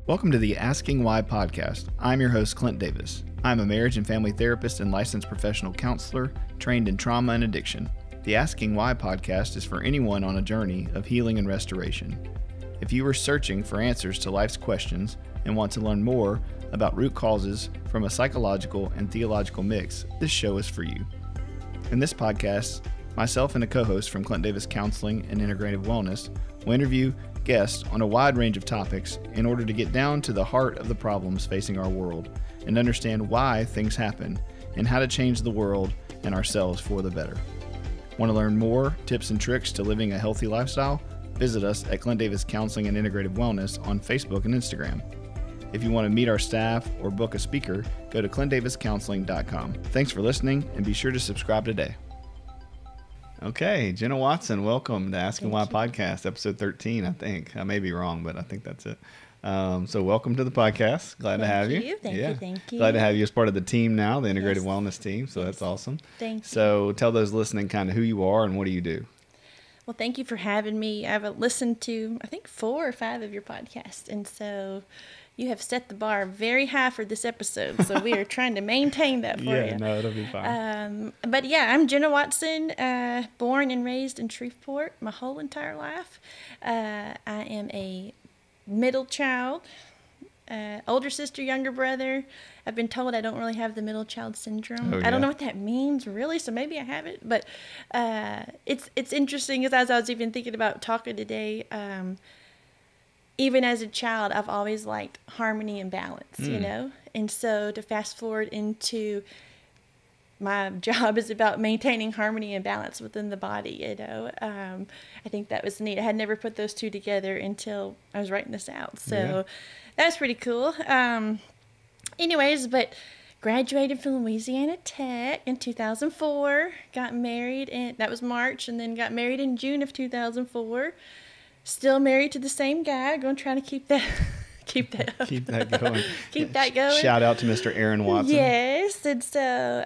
Welcome to the Asking Why podcast. I'm your host, Clint Davis. I'm a marriage and family therapist and licensed professional counselor trained in trauma and addiction. The Asking Why podcast is for anyone on a journey of healing and restoration. If you are searching for answers to life's questions and want to learn more about root causes from a psychological and theological mix, this show is for you. In this podcast, myself and a co-host from Clint Davis Counseling and Integrative Wellness will interview guests on a wide range of topics in order to get down to the heart of the problems facing our world and understand why things happen and how to change the world and ourselves for the better. Want to learn more tips and tricks to living a healthy lifestyle? Visit us at Clint Davis Counseling and Integrative Wellness on Facebook and Instagram. If you want to meet our staff or book a speaker, go to clintdaviscounseling.com. Thanks for listening and be sure to subscribe today. Okay, Jenna Watson, welcome to Asking Why podcast, episode 13, I think. I may be wrong, but I think that's it. So welcome to the podcast. Glad to have you. Thank you. Glad to have you as part of the team now, the Integrative Wellness team. So that's awesome. Thank you. So tell those listening kind of who you are and what do you do? Well, thank you for having me. I've listened to, I think, 4 or 5 of your podcasts, and so you have set the bar very high for this episode, so we are trying to maintain that for you. No, it'll be fine. But yeah, I'm Jenna Watson, born and raised in Shreveport my whole entire life. I am a middle child, older sister, younger brother. I've been told I don't really have the middle child syndrome. Oh, yeah. I don't know what that means, really, so maybe I have it. But it's interesting, as I was even thinking about talking today, even as a child, I've always liked harmony and balance, you know? And so to fast forward into my job is about maintaining harmony and balance within the body, you know? I think that was neat. I had never put those two together until I was writing this out. So that's pretty cool. Anyways, but graduated from Louisiana Tech in 2004, got married, and that was March, and then got married in June of 2004. Still married to the same guy. Going to try to keep that up. Keep that going. Keep that going. Shout out to Mr. Aaron Watson. Yes, and so,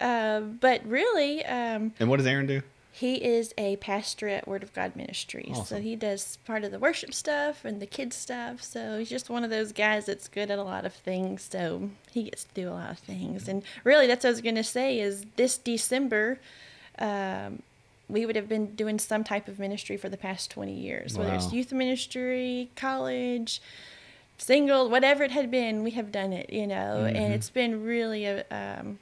but really. And what does Aaron do? He is a pastor at Word of God Ministries. Awesome. So he does part of the worship stuff and the kids stuff. So he's just one of those guys that's good at a lot of things. So he gets to do a lot of things. And really, that's what I was going to say is this December, we would have been doing some type of ministry for the past 20 years, whether it's youth ministry, college, single, whatever it had been, we have done it, you know, and it's been really a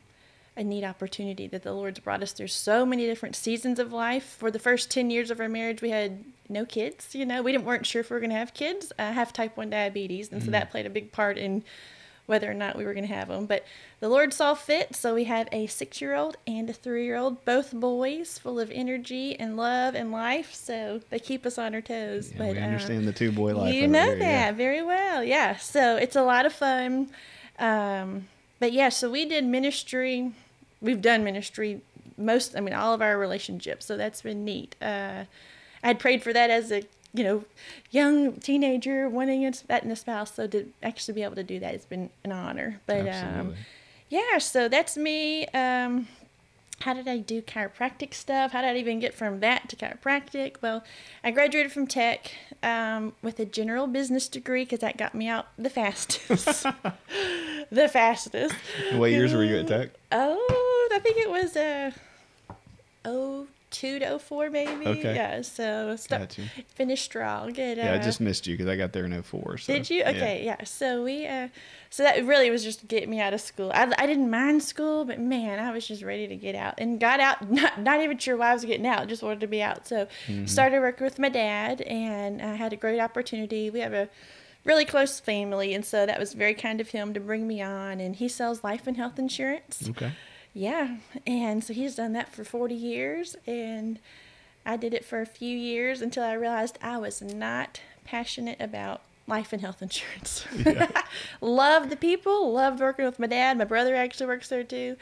neat opportunity that the Lord's brought us through so many different seasons of life. For the first 10 years of our marriage, we had no kids, you know, we weren't sure if we were going to have kids. I have type 1 diabetes, and so that played a big part in whether or not we were going to have them. But the Lord saw fit, so we have a 6-year-old and a 3-year-old, both boys, full of energy and love and life, so they keep us on our toes. Yeah, but we understand the 2-boy life. You know that very well, yeah. So it's a lot of fun. But yeah, so we did ministry. We've done ministry all of our relationships, so that's been neat. I had prayed for that as a young teenager wanting that in a spouse, so to actually be able to do that has been an honor. But so that's me. How did I do chiropractic stuff? How did I even get from that to chiropractic? Well, I graduated from Tech with a general business degree because that got me out the fastest. The fastest. What years were you at Tech? I think it was 02 to 04 maybe. Okay. Yeah, so finished strong. And, I just missed you because I got there in 04. So, did you? Okay, yeah. So so that really was just to get me out of school. I didn't mind school, but man, I was just ready to get out and got out. Not even sure why I was getting out. Just wanted to be out. So started working with my dad, and I had a great opportunity. We have a really close family, and so that was very kind of him to bring me on. And he sells life and health insurance. Okay. Yeah, and so he's done that for 40 years, and I did it for a few years until I realized I was not passionate about life and health insurance. Yeah. Loved the people, loved working with my dad. My brother actually works there too.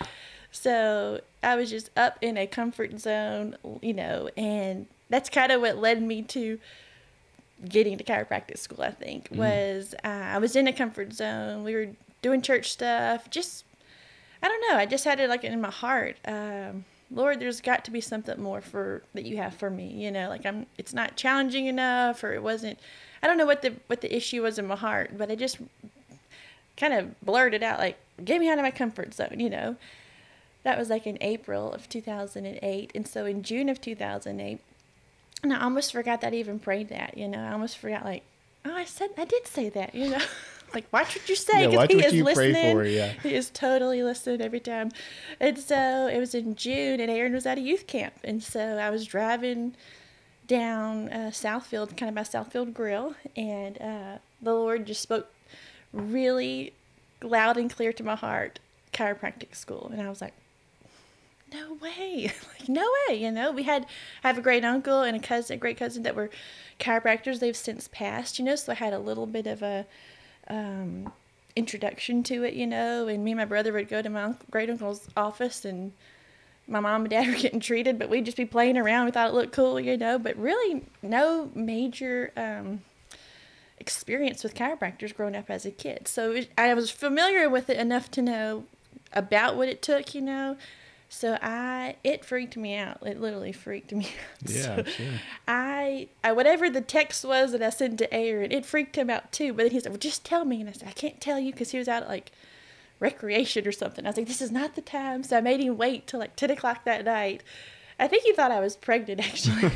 So I was just up in a comfort zone, and that's kind of what led me to getting to chiropractic school, I think, was I was in a comfort zone. We were doing church stuff, I don't know. I just had it in my heart. Lord, there's got to be something more that you have for me. It's not challenging enough, or it wasn't. I don't know what the issue was in my heart, but I just kind of blurted out, like, get me out of my comfort zone, you know. That was like in April of 2008. And so in June of 2008, and I almost forgot that I even prayed that, you know. I almost forgot, like, oh, I did say that, you know. Like, watch what you say, because he is listening. He is totally listening every time. And so it was in June, and Aaron was at a youth camp. And so I was driving down Southfield, kind of by Southfield Grill, and the Lord just spoke really loud and clear to my heart, chiropractic school. And I was like, no way, like, no way, you know. I have a great uncle and a great cousin that were chiropractors. They've since passed, you know, so I had a little bit of a introduction to it, you know. And me and my brother would go to my great uncle's office, and my mom and dad were getting treated, but we'd just be playing around. We thought it looked cool, you know, but really no major experience with chiropractors growing up as a kid. So I was familiar with it enough to know about what it took, you know. So it freaked me out. It literally freaked me out. Yeah, so sure. I whatever the text was that I sent to Aaron, it freaked him out too. But then he said, well, just tell me. And I said, I can't tell you, because he was out at like recreation or something. I was like, this is not the time. So I made him wait till like 10 o'clock that night. I think he thought I was pregnant, actually.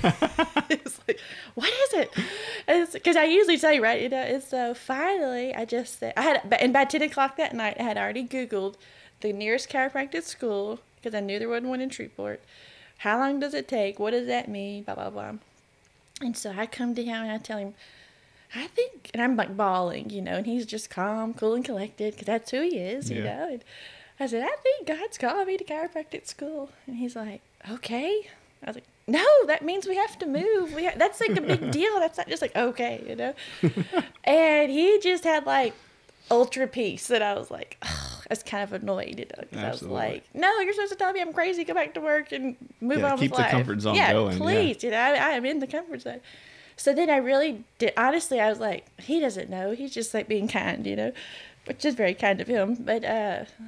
It was like, what is it? Because I usually say, right, you know. And so finally, I just said, and by 10 o'clock that night, I had already Googled the nearest chiropractic school, because I knew there wasn't one in Shreveport. How long does it take? What does that mean? Blah, blah, blah. And so I come to him and I tell him, I think, and I'm like bawling, you know, and he's just calm, cool, and collected, because that's who he is, you know. And I said, I think God's calling me to chiropractic school. And he's like, okay. I was like, no, that means we have to move. That's like a big deal. That's not just like, okay, you know. And he just had like ultra peace, and I was like, oh, I was kind of annoyed, you know, because I was like, no, you're supposed to tell me I'm crazy, go back to work and move on with life. Keep the comfort zone going. Please, you know, I am in the comfort zone. So then I really did, honestly, I was like, he doesn't know, he's just like being kind, you know, which is very kind of him. But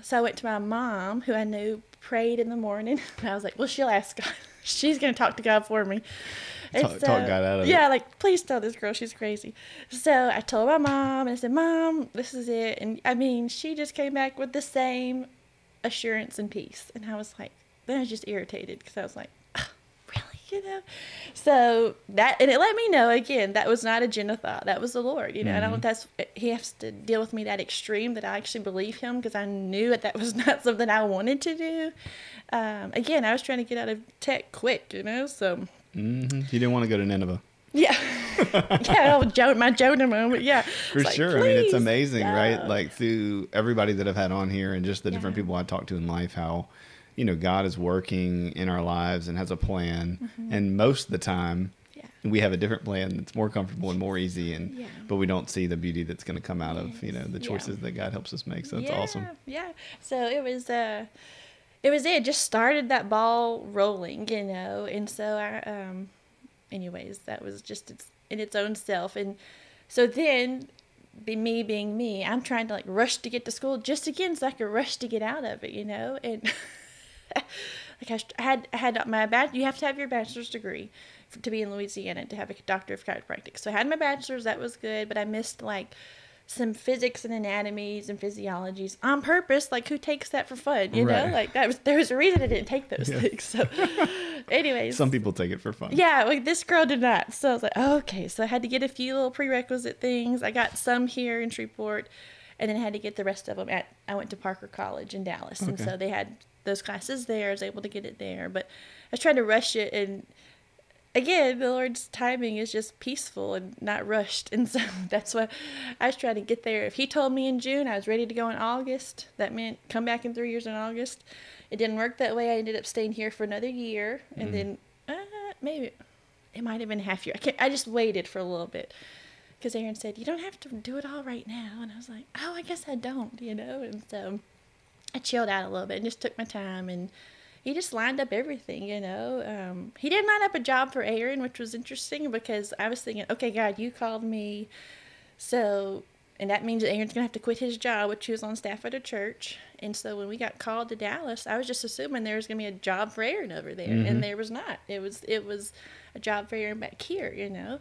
so I went to my mom, who I knew prayed in the morning, and I was like, well, she'll ask God. She's going to talk to God for me. Talk God out of it. Yeah, like, please tell this girl she's crazy. So I told my mom, and I said, Mom, this is it. And I mean, she just came back with the same assurance and peace. And I was like, then I was just irritated, because I was like, oh, really, you know? So that, and it let me know, again, that was not a Jenna thought. That was the Lord, you know. And I don't, he has to deal with me that extreme that I actually believe him, because I knew that was not something I wanted to do. Again, I was trying to get out of tech quick, you know, so. Mm-hmm. You didn't want to go to Nineveh. Yeah. Yeah, my Jonah moment. Yeah. For sure. I mean, it's amazing, right? Like, through everybody that I've had on here and just the different people I talk to in life, how, you know, God is working in our lives and has a plan. Mm-hmm. And most of the time, we have a different plan that's more comfortable and more easy, and but we don't see the beauty that's going to come out of, you know, the choices that God helps us make. So it's awesome. Yeah. So it just started that ball rolling, you know. And so anyways, that was just in its own self. And so then, me being me, I'm trying to like rush to get to school just again, so I could rush to get out of it, you know. And like I had my you have to have your bachelor's degree to be in Louisiana to have a doctor of chiropractic. So I had my bachelor's, that was good, but I missed like some physics and anatomies and physiologies on purpose. Like, who takes that for fun, you know? Like, there was a reason I didn't take those things. So anyways, some people take it for fun. Yeah, like this girl did not. So I was like, oh, okay. So I had to get a few little prerequisite things. I got some here in Shreveport, and then I had to get the rest of them I went to Parker College in Dallas. And so they had those classes there. I was able to get it there, but I was trying to rush it, and again, the Lord's timing is just peaceful and not rushed. And so that's why I was trying to get there. If he told me in June, I was ready to go in August. That meant come back in 3 years in August. It didn't work that way. I ended up staying here for another year. And then maybe it might have been a half year. I just waited for a little bit, because Aaron said, you don't have to do it all right now. And I was like, oh, I guess I don't, you know. And so I chilled out a little bit and just took my time, and he just lined up everything, you know. He didn't line up a job for Aaron, which was interesting, because I was thinking, okay, God, you called me. So, and that means that Aaron's going to have to quit his job, which he was on staff at a church. And so when we got called to Dallas, I was just assuming there was going to be a job for Aaron over there. Mm-hmm. And there was not. It was a job for Aaron back here, you know.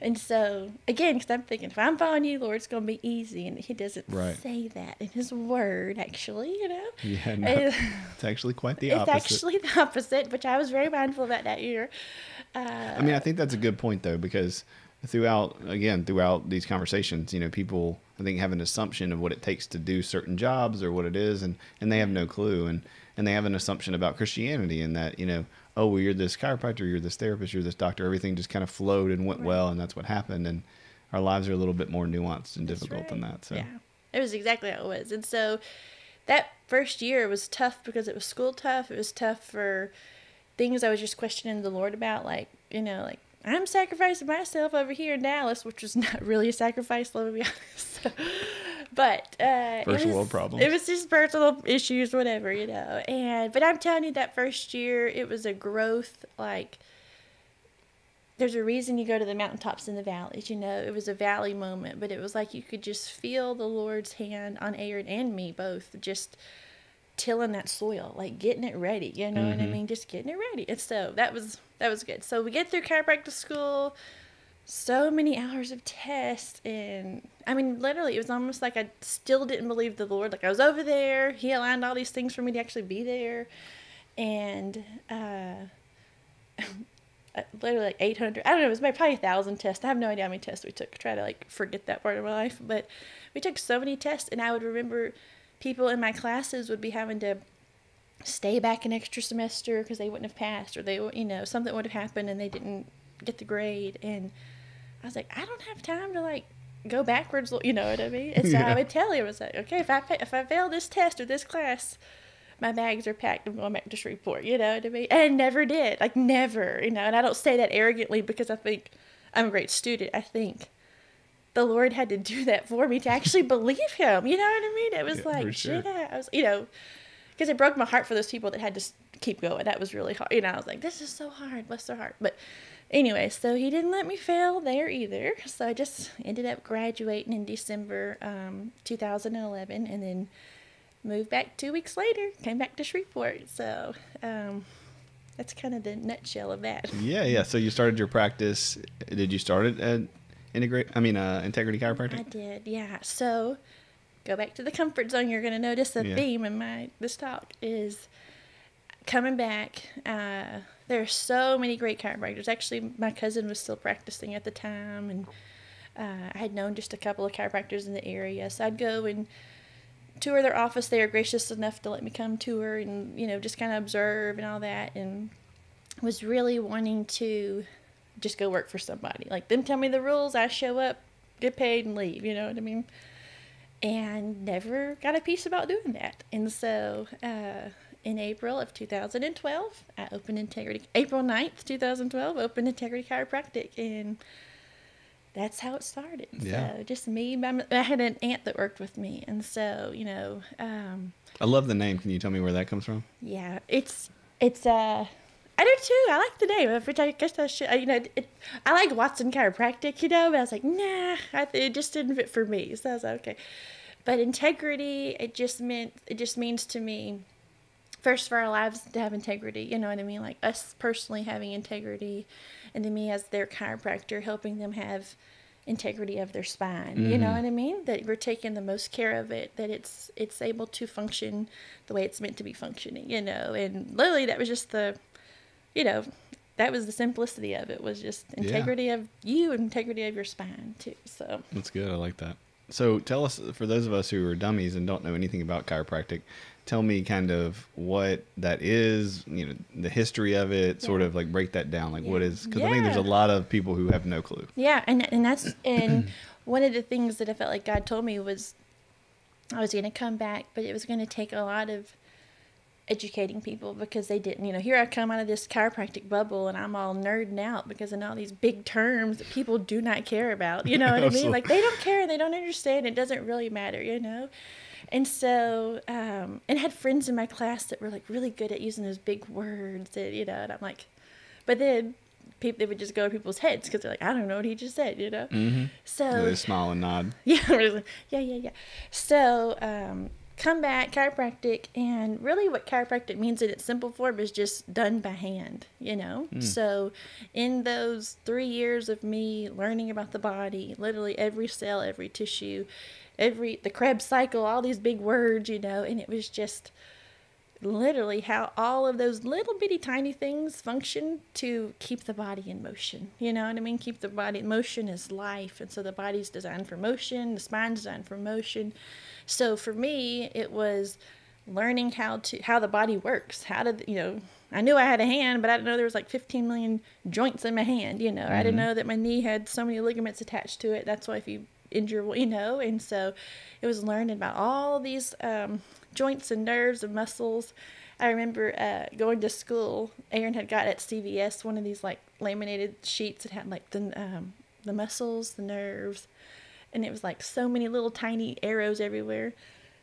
And so, again, because I'm thinking, if I'm following you, Lord, it's going to be easy. And he doesn't say that in his word, actually, Yeah, no, it's actually quite the opposite. It's actually the opposite, which I was very mindful about that year. I mean, I think that's a good point, though, because throughout these conversations, people, I think, have an assumption of what it takes to do certain jobs or what it is, and they have no clue. And they have an assumption about Christianity and that, oh, well, you're this chiropractor, you're this therapist, you're this doctor. Everything just kind of flowed and went well, and that's what happened. And our lives are a little bit more nuanced and difficult than that. So. Yeah, it was exactly how it was. And so that first year was tough because it was school tough. It was tough for things I was just questioning the Lord about, like, I'm sacrificing myself over here in Dallas, which was not really a sacrifice, let me be honest. But first world problems. It was just personal issues, whatever, but I'm telling you, that first year, it was a growth. Like, there's a reason you go to the mountaintops and the valleys. It was a valley moment, but it was like you could just feel the Lord's hand on Aaron and me both, just tilling that soil, like getting it ready. You know what I mean? Just getting it ready. And so that was good. So we get through chiropractic school. So many hours of tests, and I mean, literally, it was almost like I still didn't believe the Lord. Like, I was over there, he aligned all these things for me to actually be there, and literally like 800, I don't know, it was probably 1,000 tests. I have no idea how many tests we took. Try to like forget that part of my life, but we took so many tests, and I would remember people in my classes would be having to stay back an extra semester because they wouldn't have passed, or they, something would have happened and they didn't get the grade, and I was like, I don't have time to like go backwards, you know what I mean? And so I would tell him, I was like, okay, if I fail this test or this class, my bags are packed, I'm going back to Shreveport, you know what I mean? And I never did, like never, and I don't say that arrogantly because I think I'm a great student. I think the Lord had to do that for me to actually believe him, you know what I mean? It was like, sure. I was, because it broke my heart for those people that had to keep going. That was really hard. I was like, this is so hard, bless their heart. But anyway, so he didn't let me fail there either. So I just ended up graduating in December 2011, and then moved back 2 weeks later, came back to Shreveport. So that's kind of the nutshell of that. Yeah. So you started your practice. Did you start it at Integrity Chiropractic? I did, yeah. So go back to the comfort zone. You're going to notice a theme in this talk is coming back. There are so many great chiropractors. Actually, my cousin was still practicing at the time, and I had known just a couple of chiropractors in the area. So I'd go and tour their office. They were gracious enough to let me come tour and, just kind of observe and all that, and was really wanting to just go work for somebody. Like, them tell me the rules, I show up, get paid, and leave, you know what I mean? And never got a piece about doing that. And so in April of 2012, I opened April 9th, 2012, opened Integrity Chiropractic, and that's how it started. Yeah. So just me, I had an aunt that worked with me, and so, I love the name. Can you tell me where that comes from? Yeah, it's I do too. I like the name, which I guess I should. I like Watson Chiropractic, but I was like, nah, it just didn't fit for me. So I was like, okay. But integrity, it just means to me, first, for our lives to have integrity. You know what I mean? Like, us personally having integrity, and then me as their chiropractor helping them have integrity of their spine. You know what I mean? That we're taking the most care of it, that it's able to function the way it's meant to be functioning. And literally that was just that was the simplicity of it, was just integrity of you and integrity of your spine too. So that's good. I like that. So tell us, for those of us who are dummies and don't know anything about chiropractic, tell me kind of what that is, the history of it, sort of like break that down. Like, what is, because I think there's a lot of people who have no clue. Yeah. And that's, and one of the things that I felt like God told me was I was going to come back, but it was going to take a lot of educating people, because they didn't, here I come out of this chiropractic bubble and I'm all nerding out because I know all these big terms that people do not care about, you know what I mean? Like, they don't care, they don't understand, it doesn't really matter, And so, and I had friends in my class that were like really good at using those big words, that, and I'm like, but then they would just go to people's heads because they're like, I don't know what he just said, So they smile and nod. Yeah. Yeah. So, come back, chiropractic, and really what chiropractic means in its simple form is just done by hand, you know? So in those 3 years of me learning about the body, literally every cell, every tissue, the Krebs cycle, all these big words, you know, and it was just literally how all of those little bitty tiny things function to keep the body in motion. You know what I mean? Keep the body in motion is life. And so the body's designed for motion, the spine's designed for motion. So for me, it was learning how the body works. I knew I had a hand, but I didn't know there was like 15 million joints in my hand, you know. I didn't know that my knee had so many ligaments attached to it. That's why if you injure, you know, and so it was learning about all these joints and nerves and muscles. I remember going to school. Aaron had got at CVS one of these like laminated sheets that had like the muscles, the nerves, and it was like so many little tiny arrows everywhere.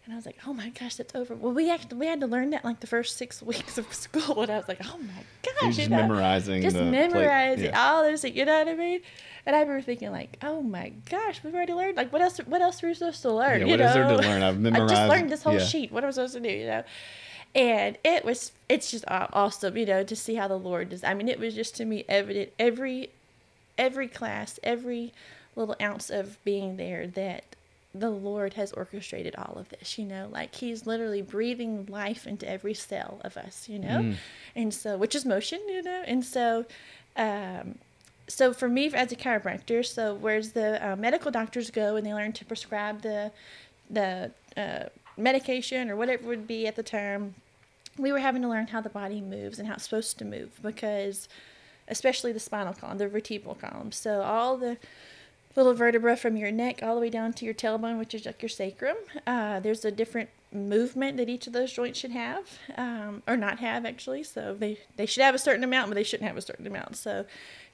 And I was like, oh my gosh, that's over. Well, we had to learn that like the first 6 weeks of school, and I was like, oh my gosh, just memorizing all those things, you know what I mean? And I remember thinking like, oh my gosh, we've already learned. Like, what else were we supposed to learn? Yeah, what is there to learn? I've memorized. I just learned this whole sheet. What am I supposed to do? You know, and it's just awesome, you know, to see how the Lord does. I mean, it was just to me evident every class, every little ounce of being there that the Lord has orchestrated all of this, you know, like he's literally breathing life into every cell of us, you know, and so, which is motion, you know, and so, so for me as a chiropractor, so whereas the medical doctors go and they learn to prescribe the medication or whatever it would be at the time, we were having to learn how the body moves and how it's supposed to move, because especially the spinal column, the vertebral column, so all the little vertebra from your neck all the way down to your tailbone, which is like your sacrum. There's a different movement that each of those joints should have, or not have actually. So they should have a certain amount, but they shouldn't have a certain amount. So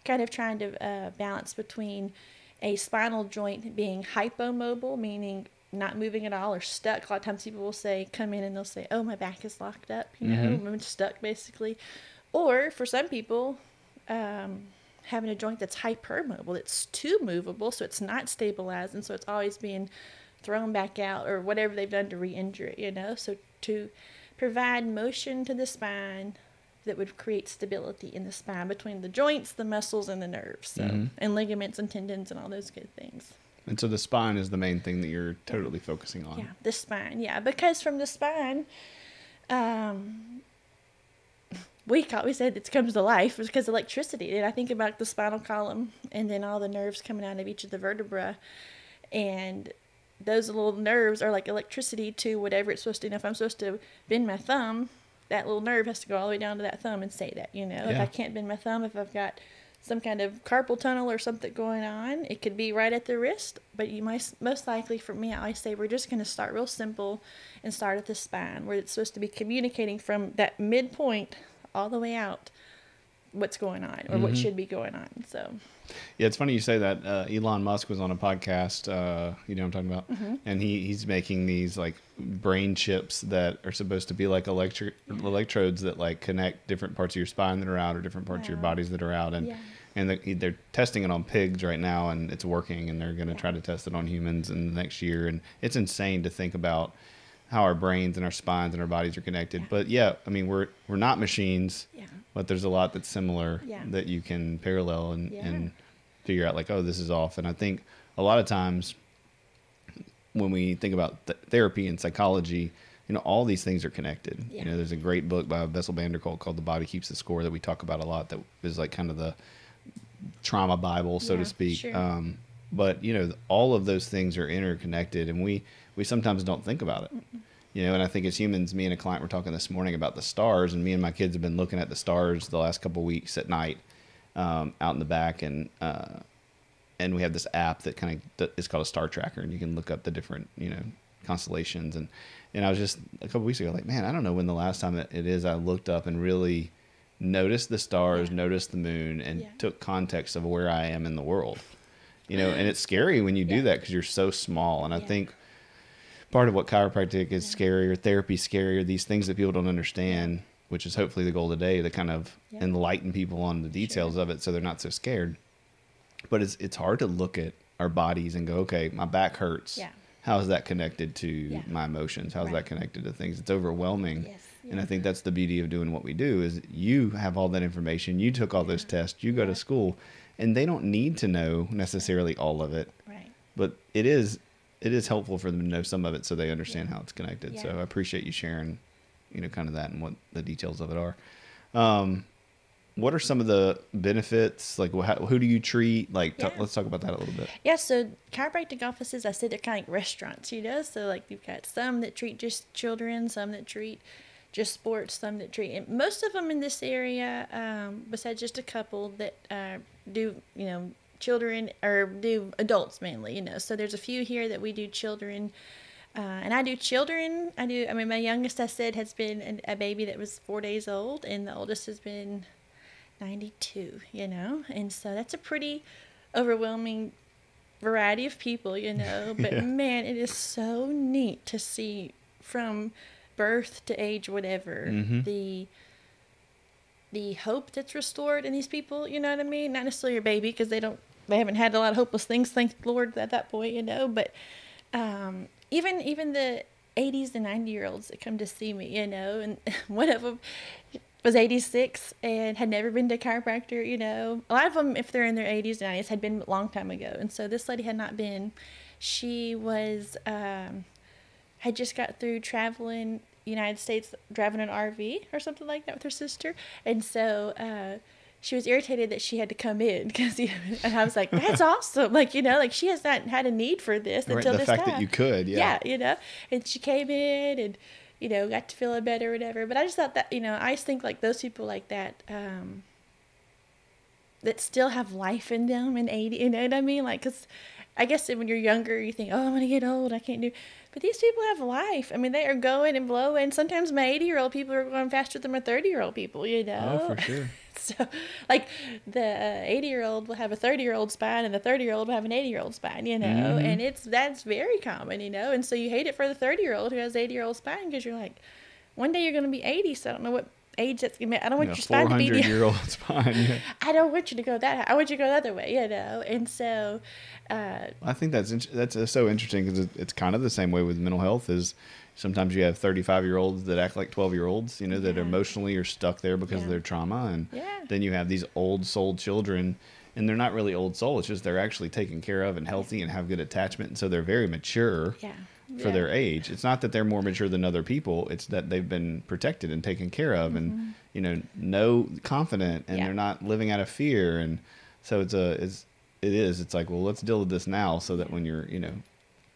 kind of trying to balance between a spinal joint being hypomobile, meaning not moving at all or stuck. A lot of times people will come in and they'll say, oh, my back is locked up, you know, I'm stuck basically. Or for some people, having a joint that's hypermobile, it's too movable, so it's not stabilized, and so it's always being thrown back out or whatever they've done to re-injure it, you know. So to provide motion to the spine that would create stability in the spine between the joints, the muscles, and the nerves, so and ligaments and tendons and all those good things. And so the spine is the main thing that you're totally focusing on. Yeah, the spine, yeah, because from the spine, we said it comes to life because of electricity. And I think about the spinal column and then all the nerves coming out of each of the vertebra. And those little nerves are like electricity to whatever it's supposed to. If I'm supposed to bend my thumb, that little nerve has to go all the way down to that thumb and say that, you know. If I can't bend my thumb, if I've got some kind of carpal tunnel or something going on, it could be right at the wrist. But you most likely, for me, I always say we're just going to start real simple and start at the spine, where it's supposed to be communicating from that midpoint all the way out what's going on or what should be going on. So yeah, it's funny you say that. Elon Musk was on a podcast, you know what I'm talking about? And he's making these like brain chips that are supposed to be like electrodes that like connect different parts of your spine that are out or different parts of your bodies that are out. And they're testing it on pigs right now, and it's working, and they're going to try to test it on humans in the next year. And it's insane to think about how our brains and our spines and our bodies are connected. But yeah, I mean, we're not machines, but there's a lot that's similar that you can parallel and figure out like, oh, this is off. And I think a lot of times when we think about therapy and psychology, you know, all these things are connected. You know, there's a great book by Bessel van der Kolk called The Body Keeps the Score that we talk about a lot, that is like kind of the trauma Bible, so to speak. Sure. But, you know, all of those things are interconnected, and we sometimes don't think about it. You know, and I think as humans, me and a client were talking this morning about the stars, and me and my kids have been looking at the stars the last couple of weeks at night out in the back, and we have this app that kind of is called a star tracker, and you can look up the different, you know, constellations. And I was just a couple of weeks ago like, man, I don't know when the last time it is I looked up and really noticed the stars, noticed the moon, and took context of where I am in the world. You know, and it's scary when you do that because you're so small. And I think part of what chiropractic is scary, or therapy scary, or these things that people don't understand, which is hopefully the goal today, to kind of enlighten people on the details of it so they're not so scared. But it's hard to look at our bodies and go, okay, my back hurts. how is that connected to my emotions? How is that connected to things? It's overwhelming. Yes. And I think that's the beauty of doing what we do is you have all that information. You took all those tests. You go to school, and they don't need to know necessarily all of it. Right. But it is helpful for them to know some of it so they understand how it's connected. Yeah. So I appreciate you sharing, kind of that and what the details of it are. What are some of the benefits? Like, who do you treat? Like, let's talk about that a little bit. Yeah, so chiropractic offices, I said they're kind of like restaurants, So, like, you've got some that treat just children, some that treat just sports, some that treat... And most of them in this area, besides just a couple, that do, children, or do adults mainly, So there's a few here that we do children. And I do children. My youngest, I said, has been a baby that was 4 days old, and the oldest has been 92, and so that's a pretty overwhelming variety of people, but man, it is so neat to see from birth to age whatever the hope that's restored in these people, not necessarily your baby, because they haven't had a lot of hopeless things, thank the Lord, at that point, but even the 80s and 90-year-olds that come to see me, and one of them was 86 and had never been to a chiropractor, A lot of them, if they're in their 80s and 90s, had been a long time ago. And so this lady had not been. She was, had just got through traveling United States, driving an RV or something like that with her sister. And so she was irritated that she had to come in because, and I was like, that's awesome. Like, she has not had a need for this until this time. The fact that you could, Yeah, and she came in and, got to feel better or whatever. But I just thought that, I just think like those people like that, that still have life in them in 80, you know what I mean? Like, because I guess when you're younger, you think, oh, I'm going to get old, I can't do. But these people have life. I mean, they are going and blowing. Sometimes my 80-year-old people are going faster than my 30-year-old people, Oh, for sure. So, like, the 80-year-old will have a 30-year-old spine, and the 30-year-old will have an 80-year-old spine, and that's very common, and so you hate it for the 30-year-old who has 80-year-old spine, because you're like, one day you're going to be 80, so I don't know what age that's going to be. I don't want your spine to be 400-year-old spine. Yeah. I don't want you to go that high. I want you to go the other way, and so... I think that's so interesting, because it's kind of the same way with mental health. Is sometimes you have 35-year-olds that act like 12-year-olds, that emotionally are stuck there because of their trauma, and then you have these old soul children, and they're not really old soul. It's just they're actually taken care of and healthy and have good attachment, and so they're very mature for their age. It's not that they're more mature than other people. It's that they've been protected and taken care of, and confident, and they're not living out of fear, and so it's like, well, let's deal with this now, so that when you're,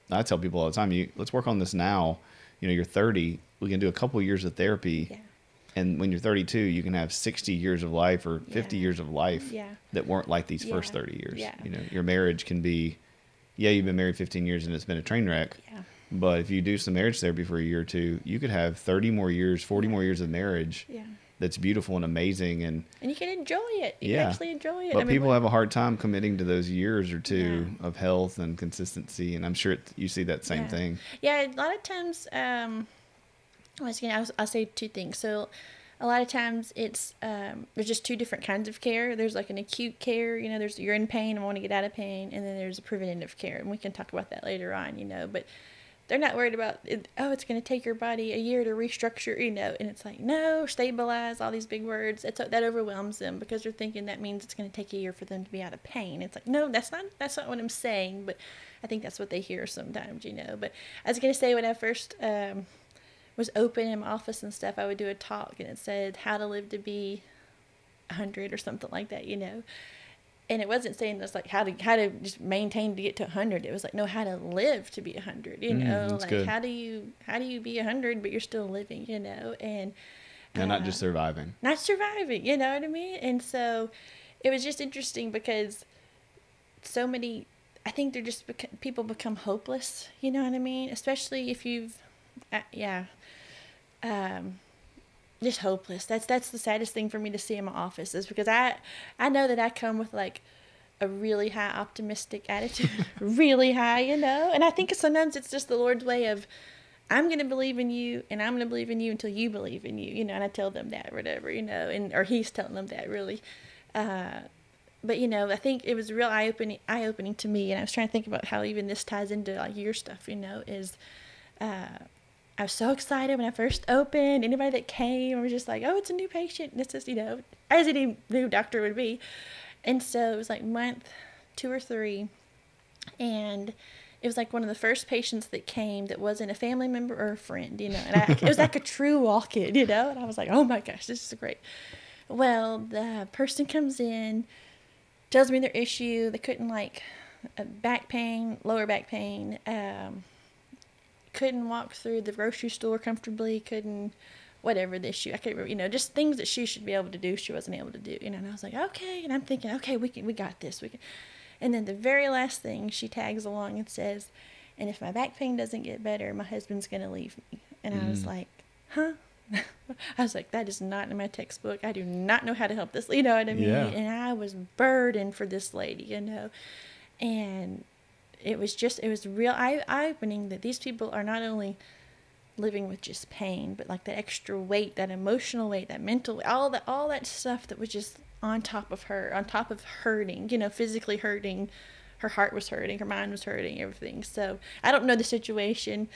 I tell people all the time, let's work on this now. You're 30, we can do a couple of years of therapy, and when you're 32, you can have 60 years of life or 50 years of life that weren't like these first 30 years. Your marriage can be, you've been married 15 years and it's been a train wreck, but if you do some marriage therapy for a year or two, you could have 30 more years, 40 more years of marriage. That's beautiful and amazing, and you can enjoy it. You can actually enjoy it. But people have a hard time committing to those years or two of health and consistency, and I'm sure you see that same thing. Yeah, a lot of times, I'll say two things. So a lot of times it's there's just two different kinds of care. There's like an acute care, there's you're in pain and want to get out of pain, and then there's a preventative care, and we can talk about that later on, but they're not worried about, it's going to take your body a year to restructure, and it's like, no, stabilize, all these big words. That overwhelms them, because they're thinking that means it's going to take a year for them to be out of pain. It's like, no, that's not what I'm saying, but I think that's what they hear sometimes, But I was going to say, when I first was open in my office and stuff, I would do a talk, and it said how to live to be 100 or something like that, And it wasn't saying that's like how to just maintain to get to 100. It was like, no, how to live to be 100. Like good. how do you be 100 but you're still living? And not just surviving. Not surviving. You know what I mean? And so it was just interesting, because so many, I think they're just people become hopeless. You know what I mean? Especially if you've, just hopeless. That's the saddest thing for me to see in my office, is because I know that I come with like a really high optimistic attitude, really high, and I think sometimes it's just the Lord's way of, I'm going to believe in you, and I'm going to believe in you until you believe in you, and I tell them that or whatever, or he's telling them that, really. but you know, I think it was real eye opening to me. And I was trying to think about how even this ties into like your stuff, you know, is, I was so excited when I first opened. Anybody that came, I was just like, oh, it's a new patient. This is, you know, as any new doctor would be. And so it was like month 2 or 3. And it was like one of the first patients that came that wasn't a family member or a friend, you know. And it was like a true walk-in, you know. And I was like, oh my gosh, this is great. Well, the person comes in, tells me their issue. They couldn't like back pain, lower back pain, couldn't walk through the grocery store comfortably, couldn't, whatever the issue, I can't remember, you know, just things that she should be able to do, she wasn't able to do, you know. And I was like, okay. And I'm thinking, okay, we got this. And then the very last thing, she tags along and says, and if my back pain doesn't get better, my husband's going to leave me. And I was like, huh? I was like, that is not in my textbook. I do not know how to help this, you know what I mean? Yeah. And I was burdened for this lady, you know. And it was real eye-opening that these people are not only living with just pain, but like that extra weight, that emotional weight, that mental, all that stuff that was just on top of hurting, you know, physically hurting. Her heart was hurting, her mind was hurting, everything. So I don't know the situation.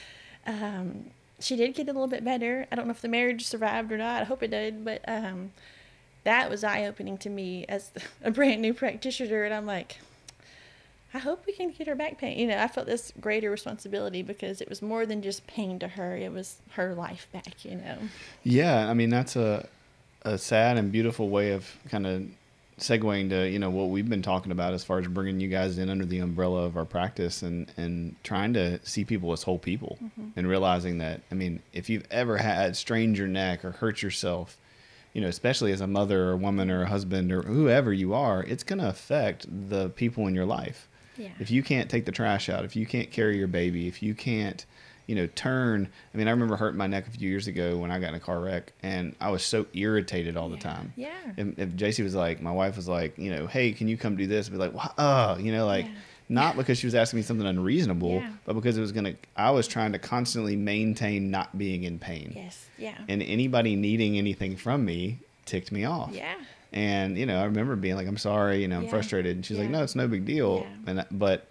She did get a little bit better. I don't know if the marriage survived or not. I hope it did, but that was eye-opening to me as a brand new practitioner. And I'm like, I hope we can get her back pain. You know, I felt this greater responsibility because it was more than just pain to her. It was her life back, you know. Yeah, I mean, that's a sad and beautiful way of kind of segueing to, you know, what we've been talking about as far as bringing you guys in under the umbrella of our practice and trying to see people as whole people and realizing that, I mean, if you've ever had strained your neck or hurt yourself, you know, especially as a mother or a woman or a husband or whoever you are, it's going to affect the people in your life. Yeah. If you can't take the trash out, if you can't carry your baby, if you can't, you know, turn. I mean, I remember hurting my neck a few years ago when I got in a car wreck, and I was so irritated all the time. Yeah. If JC was like, my wife was like, you know, hey, can you come do this? I'd be like, what? You know, like, not because she was asking me something unreasonable, but because I was trying to constantly maintain not being in pain. Yes. Yeah. And anybody needing anything from me ticked me off. Yeah. And, you know, I remember being like, I'm sorry, you know, I'm frustrated. And she's like, no, it's no big deal. Yeah. But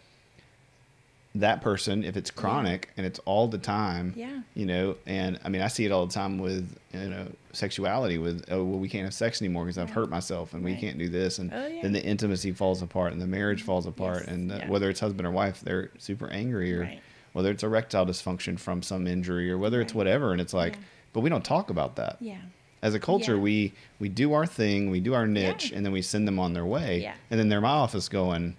that person, if it's chronic and it's all the time, you know, and I mean, I see it all the time with, you know, sexuality with, oh, well, we can't have sex anymore because I've hurt myself and we can't do this. And then the intimacy falls apart and the marriage falls apart. And whether it's husband or wife, they're super angry, or whether it's erectile dysfunction from some injury, or whether it's whatever. And it's like, but we don't talk about that. Yeah. As a culture, we do our thing, we do our niche, and then we send them on their way. Yeah. And then they're in my office going,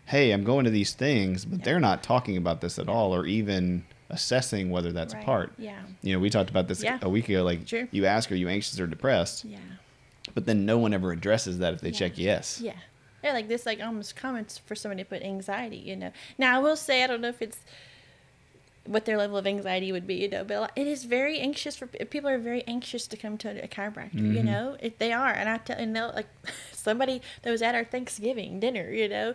hey, I'm going to these things, but they're not talking about this at all, or even assessing whether that's a part. Yeah. You know, we talked about this a week ago. Like, you ask, are you anxious or depressed? Yeah. But then no one ever addresses that if they check yes. Yeah. Yeah, like this, like almost comments for somebody to put anxiety, you know. Now, I will say, I don't know if it's what their level of anxiety would be, you know, but it is very anxious people are very anxious to come to a chiropractor, you know, if they are. And they'll, like, somebody that was at our Thanksgiving dinner, you know,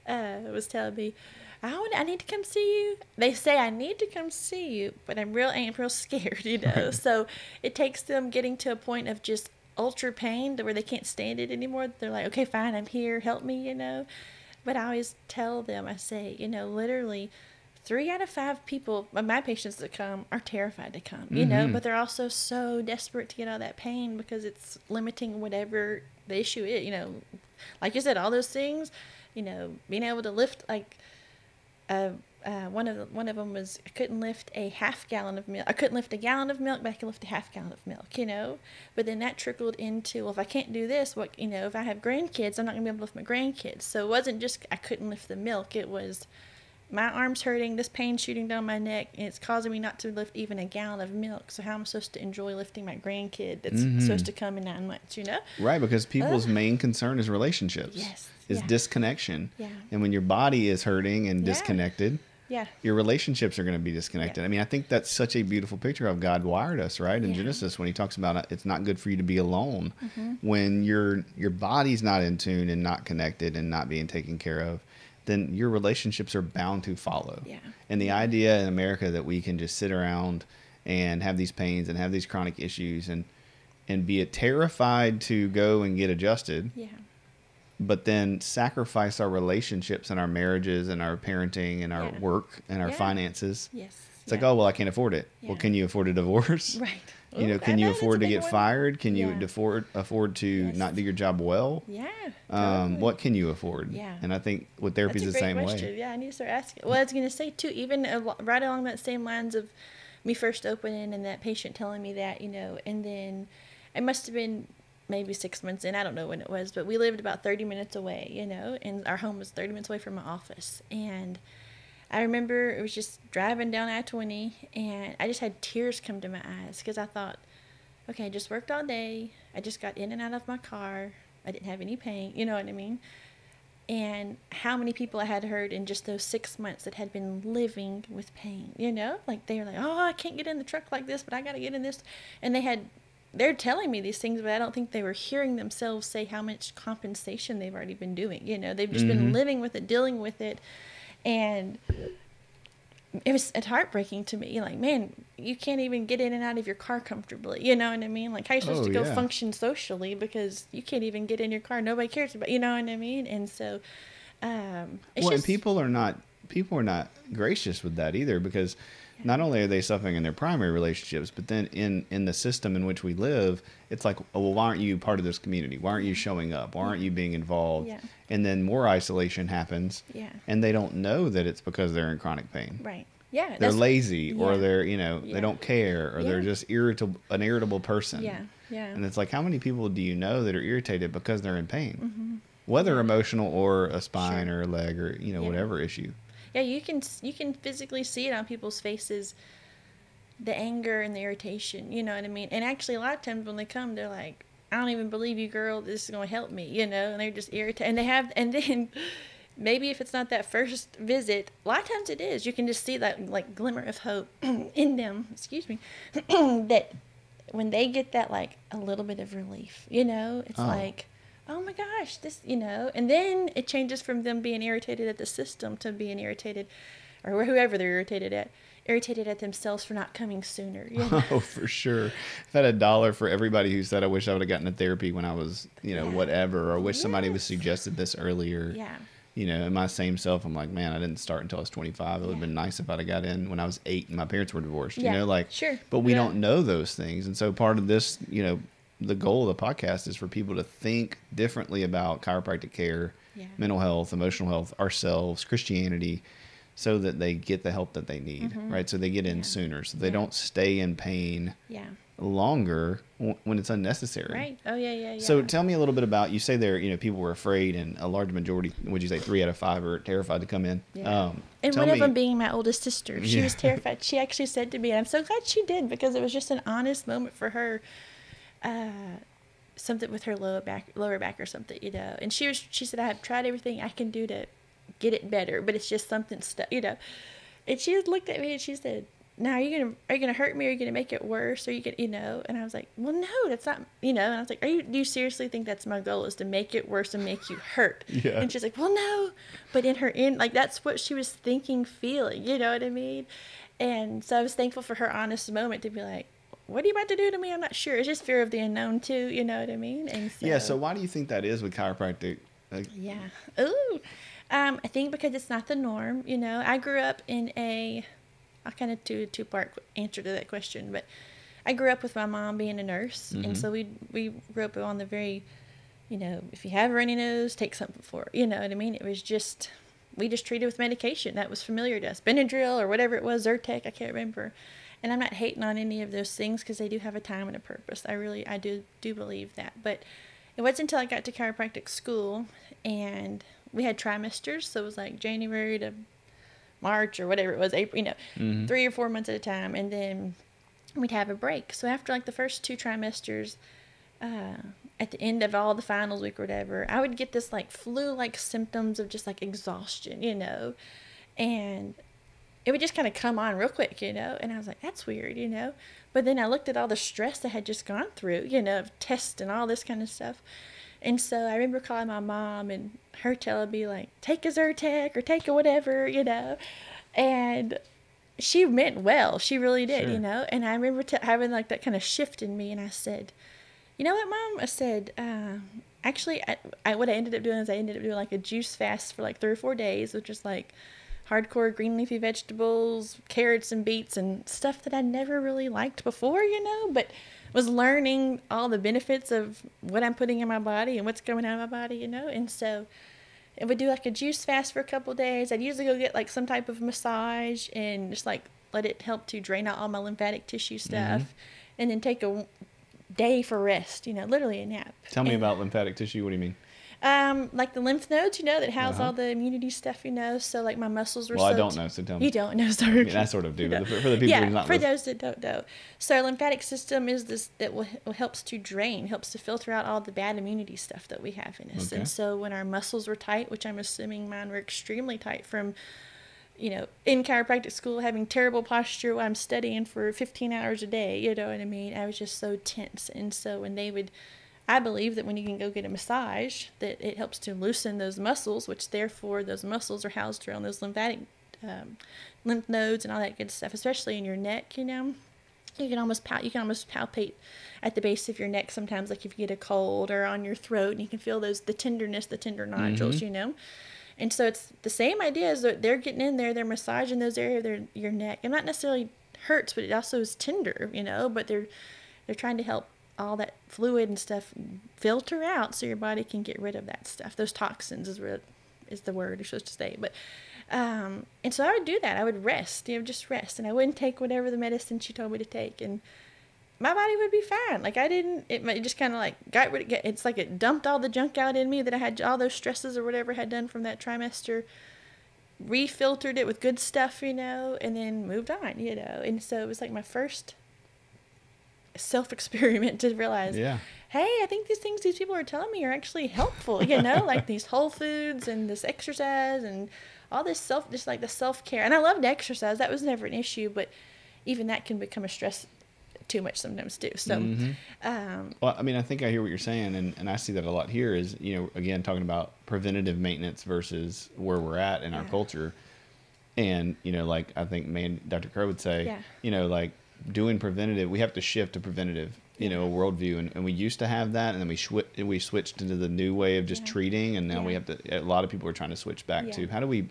was telling me, I need to come see you. They say I need to come see you, but I'm real scared, you know. So it takes them getting to a point of just ultra pain to where they can't stand it anymore. They're like, okay, fine, I'm here, help me, you know. But I always tell them, I say, you know, literally 3 out of 5 people, my patients that come, are terrified to come, you know, but they're also so desperate to get out of that pain because it's limiting whatever the issue is, you know. Like you said, all those things, you know, being able to lift, like, one of them was, I couldn't lift a half gallon of milk. I couldn't lift a gallon of milk, but I could lift a half gallon of milk, you know. But then that trickled into, well, if I can't do this, what, you know, if I have grandkids, I'm not going to be able to lift my grandkids. So it wasn't just I couldn't lift the milk. It was my arm's hurting, this pain shooting down my neck, and it's causing me not to lift even a gallon of milk. So how am I supposed to enjoy lifting my grandkid that's supposed to come in 9 months, you know? Right, because people's main concern is relationships. Yes. Is disconnection. Yeah. And when your body is hurting and disconnected, your relationships are going to be disconnected. I mean, I think that's such a beautiful picture of God wired us, right? In Genesis, when he talks about it's not good for you to be alone. When your body's not in tune and not connected and not being taken care of, then your relationships are bound to follow. Yeah. And the idea in America that we can just sit around and have these pains and have these chronic issues and be terrified to go and get adjusted. Yeah. but then sacrifice our relationships and our marriages and our parenting and our work and our finances. Yes. It's like, oh, well, I can't afford it. Yeah. Well, can you afford a divorce? Right. You know, can you afford to get fired? Can you Yeah. afford to not do your job well? Yeah. Totally. What can you afford? Yeah. And I think with therapy is the same way. Yeah, I need to start asking. Well, I was going to say too, even right along that same lines of me first opening and that patient telling me that, you know, and then it must have been maybe 6 months in, I don't know when it was, but we lived about 30 minutes away, you know, and our home was 30 minutes away from my office. And I remember it was just driving down I-20, and I just had tears come to my eyes because I thought, okay, I just worked all day. I just got in and out of my car. I didn't have any pain, you know what I mean? And how many people I had heard in just those 6 months that had been living with pain, you know? Like, they were like, oh, I can't get in the truck like this, but I got to get in this. And they're telling me these things, but I don't think they were hearing themselves say how much compensation they've already been doing. You know, they've just been living with it, dealing with it. And it's heartbreaking to me. You're like, man, you can't even get in and out of your car comfortably. You know what I mean? Like, how are you supposed to go function socially because you can't even get in your car? Nobody cares about, you know what I mean? And so, and people are not gracious with that either, because not only are they suffering in their primary relationships, but then in the system in which we live, it's like, oh, well, why aren't you part of this community? Why aren't you showing up? Why aren't you being involved? Yeah. And then more isolation happens. Yeah. And they don't know that it's because they're in chronic pain. Right. Yeah. They're lazy, or they're, you know, they don't care, or they're just an irritable person. Yeah. Yeah. And it's like, how many people do you know that are irritated because they're in pain? Whether emotional or a spine or a leg or, you know, whatever issue. Yeah, you can physically see it on people's faces, the anger and the irritation, you know what I mean? And actually, a lot of times when they come, they're like, I don't even believe you, girl, this is going to help me, you know? And they're just irritated. And then maybe if it's not that first visit, a lot of times it is. You can just see that, like, glimmer of hope in them, that when they get that, like, a little bit of relief, you know? It's like, oh my gosh, this, you know, and then it changes from them being irritated at the system to being irritated, or whoever they're irritated at themselves for not coming sooner. You know? Oh, for sure. I've had $1 for everybody who said, I wish I would have gotten a therapy when I was, you know, whatever, or I wish somebody was suggested this earlier. Yeah. You know, in my same self, I'm like, man, I didn't start until I was 25. It would have been nice if I'd have got in when I was 8 and my parents were divorced, you know, like, but we don't know those things. And so part of this, you know, the goal of the podcast is for people to think differently about chiropractic care, mental health, emotional health, ourselves, Christianity, so that they get the help that they need, right? So they get in sooner, so they don't stay in pain longer when it's unnecessary. Right. Oh, yeah. So tell me a little bit about, you say there, you know, people were afraid, and a large majority, would you say 3 out of 5 are terrified to come in? Yeah. And one of them being my oldest sister. She was terrified. She actually said to me, and I'm so glad she did, because it was just an honest moment for her. Something with her lower back or something, you know. And she said, I have tried everything I can do to get it better, but it's just something stuck, you know. And she looked at me and she said, now are you gonna hurt me, or are you gonna make it worse, or you gonna, you know? And I was like, well, no, that's not, you know. And I was like, do you seriously think that's my goal, is to make it worse and make you hurt? Yeah. And she's like, well, no, but like, that's what she was thinking, feeling, you know what I mean? And so I was thankful for her honest moment to be like, what are you about to do to me? I'm not sure. It's just fear of the unknown too, you know what I mean? And so, so why do you think that is with chiropractic? I think because it's not the norm, you know. I grew up in I'll kind of do a two-part answer to that question, but I grew up with my mom being a nurse, and so we grew up on the very, you know, if you have a runny nose, take something for it, you know what I mean? It was just, we just treated with medication. That was familiar to us. Benadryl or whatever it was, Zyrtec, I can't remember. And I'm not hating on any of those things, because they do have a time and a purpose. I do believe that. But it wasn't until I got to chiropractic school, and we had trimesters, so it was like January to March or whatever it was, April, you know, 3 or 4 months at a time, and then we'd have a break. So after like the first 2 trimesters, at the end of all the finals week or whatever, I would get this like flu-like symptoms of just like exhaustion, you know, and it would just kind of come on real quick, you know, and I was like, that's weird, you know. But then I looked at all the stress I had just gone through, you know, of tests and all this kind of stuff. And so I remember calling my mom and her telling me, like, take a Zyrtec or take a whatever, you know. And she meant well. She really did, you know. And I remember having, like, that kind of shift in me. And I said, you know what, Mom? I said, Actually, what I ended up doing is I ended up doing like a juice fast for like 3 or 4 days, which is like hardcore green leafy vegetables, carrots and beets and stuff that I never really liked before, but was learning all the benefits of what I'm putting in my body and what's going out of my body, And so I would do like a juice fast for a couple days. I'd usually go get like some type of massage and just like let it help to drain out all my lymphatic tissue stuff, and then take a day for rest, literally a nap. Tell me about lymphatic tissue. What do you mean? Like the lymph nodes, that house all the immunity stuff, so like my muscles were I don't know, so tell me. You don't know, sorry. I mean, I sort of do, but for the people who not for those that don't know. So our lymphatic system is this that helps to drain, helps to filter out all the bad immunity stuff that we have in us. Okay. And so when our muscles were tight, which I'm assuming mine were extremely tight from, in chiropractic school, having terrible posture while I'm studying for 15 hours a day, you know what I mean? I was just so tense. And so when I believe that when you can go get a massage, that it helps to loosen those muscles, which therefore those muscles are housed around those lymphatic lymph nodes and all that good stuff, especially in your neck, You can almost palpate at the base of your neck sometimes, like if you get a cold, or on your throat, and you can feel the tender nodules, And so it's the same idea as they're getting in there, they're massaging those areas of your neck. And not necessarily hurts, but it also is tender, but they're trying to help all that fluid and stuff filter out so your body can get rid of that stuff. Those toxins is the word you're supposed to say. But and so I would do that. I would rest, just rest. And I wouldn't take whatever the medicine she told me to take. And my body would be fine. Like it just kind of like got rid of it. It's like it dumped all the junk out in me that I had, all those stresses or whatever I had done from that trimester, refiltered it with good stuff, and then moved on, And so it was like my first self-experiment to realize, hey, I think these things these people are telling me are actually helpful, like these whole foods and this exercise and all this just like the self-care. And I loved exercise. That was never an issue, but even that can become a stress too much sometimes too. So, well, I mean, I think I hear what you're saying, and I see that a lot here is, again, talking about preventative maintenance versus where we're at in our culture. And, like I think Dr. Crow would say, like doing preventative, we have to shift to preventative, worldview. And we used to have that, and then we switched into the new way of just treating. And now we have to, a lot of people are trying to switch back to how do we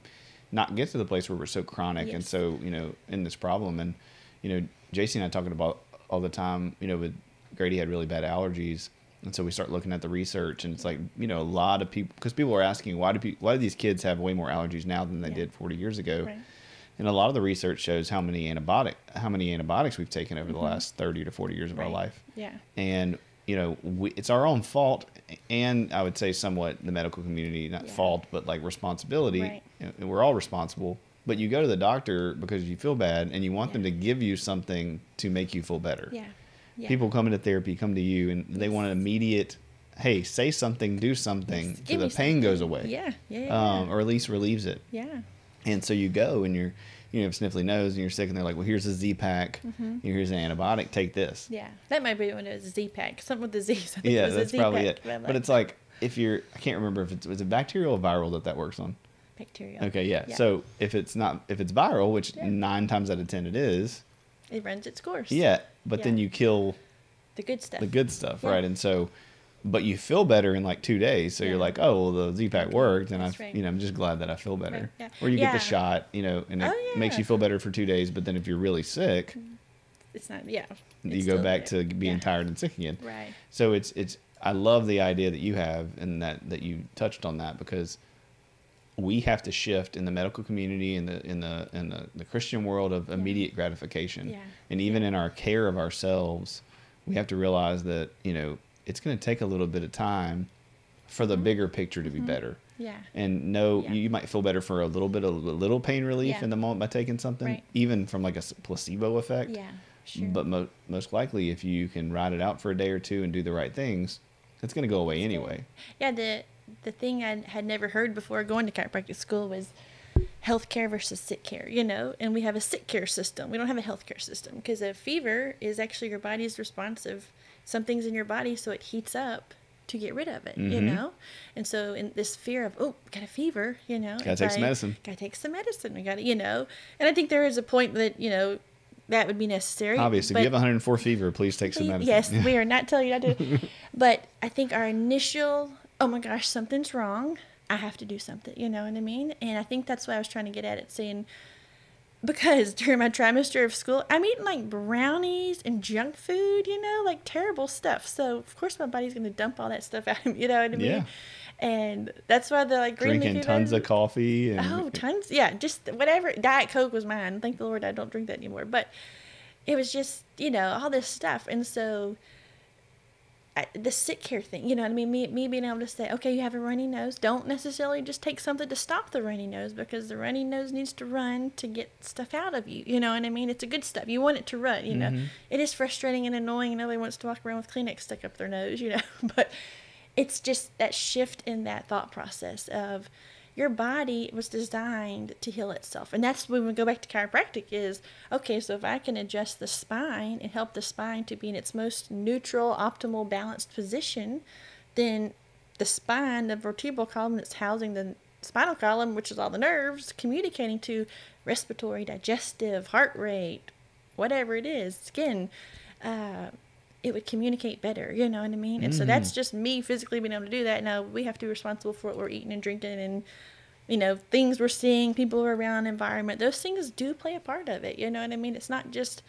not get to the place where we're so chronic and so, in this problem. And, JC and I talking about all the time, with Grady had really bad allergies. And so we start looking at the research, and it's like, a lot of people, because people are asking, why do these kids have way more allergies now than they did 40 years ago? Right. And a lot of the research shows how many antibiotics we've taken over the last 30 to 40 years of our life. Yeah. And, it's our own fault, and I would say somewhat the medical community, not fault, but like responsibility. Right. And we're all responsible. But you go to the doctor because you feel bad, and you want them to give you something to make you feel better. Yeah. People come into therapy, come to you, and they want an immediate, hey, say something, do something, so the pain goes away. Yeah. Or at least relieves it. Yeah. And so you go, and you're, have a sniffly nose, and you're sick, and they're like, well, here's a Z-Pack. Here's an antibiotic. Take this. Yeah. That might be when it was a Z-Pack. Something with the Z's. Yeah, that's probably it. But it's like, I can't remember if was it bacterial or viral that works on? Bacterial. Okay, yeah. So if it's viral, which 9 times out of 10 it is, it runs its course. Yeah, but then you kill the good stuff. Right? And so, but you feel better in like 2 days. So you're like, oh, well, the Z-Pack worked, and I'm just glad that I feel better. Right. Yeah. Or you get the shot, and it makes you feel better for 2 days. But then if you're really sick, it's not. Yeah. You go back to being tired and sick again. Right. So it's. I love the idea that you have, and that you touched on that, because we have to shift in the medical community, in the Christian world, of immediate gratification. Yeah. And even in our care of ourselves, we have to realize that, it's going to take a little bit of time for the bigger picture to be better. Yeah. And you might feel better for a little pain relief in the moment by taking something, even from like a placebo effect. Yeah. Sure. But most likely, if you can ride it out for a day or two and do the right things, it's going to go away anyway. Yeah. The thing I had never heard before going to chiropractic school was healthcare versus sick care, and we have a sick care system. We don't have a healthcare system, because a fever is actually your body's response of something's in your body, so it heats up to get rid of it, And so in this fear of, got a fever, Gotta take some medicine. Gotta take some medicine. We gotta, and I think there is a point that, that would be necessary. Obviously, if you have 104 fever, please take some medicine. Yes, we are not telling you not to. But I think our initial oh my gosh, something's wrong. I have to do something, you know what I mean? And I think that's what I was trying to get at it, saying, because during my trimester of school, I'm eating like brownies and junk food, you know, like terrible stuff. So of course my body's going to dump all that stuff out of me, you know what I mean? Yeah. And that's why the like green Drinking leafy tons vegetables. of coffee. And Oh, tons. Yeah, just whatever. Diet Coke was mine. Thank the Lord I don't drink that anymore. But it was just, you know, all this stuff. And so the sick care thing, you know what I mean? Me being able to say, okay, you have a runny nose. Don't necessarily just take something to stop the runny nose, because the runny nose needs to run to get stuff out of you. You know what I mean? It's a good stuff. You want it to run, you know. It is frustrating and annoying. Nobody wants to walk around with Kleenex stuck up their nose, you know. But it's just that shift in that thought process of your body was designed to heal itself. And that's when we go back to chiropractic is, okay, so if I can adjust the spine and help the spine to be in its most neutral, optimal, balanced position, then the spine, the vertebral column that's housing the spinal column, which is all the nerves, communicating to respiratory, digestive, heart rate, whatever it is, skin, it would communicate better, you know what I mean? And so that's just me physically being able to do that. Now we have to be responsible for what we're eating and drinking and, you know, things we're seeing, people we're around, environment. Those things do play a part of it, you know what I mean? It's not just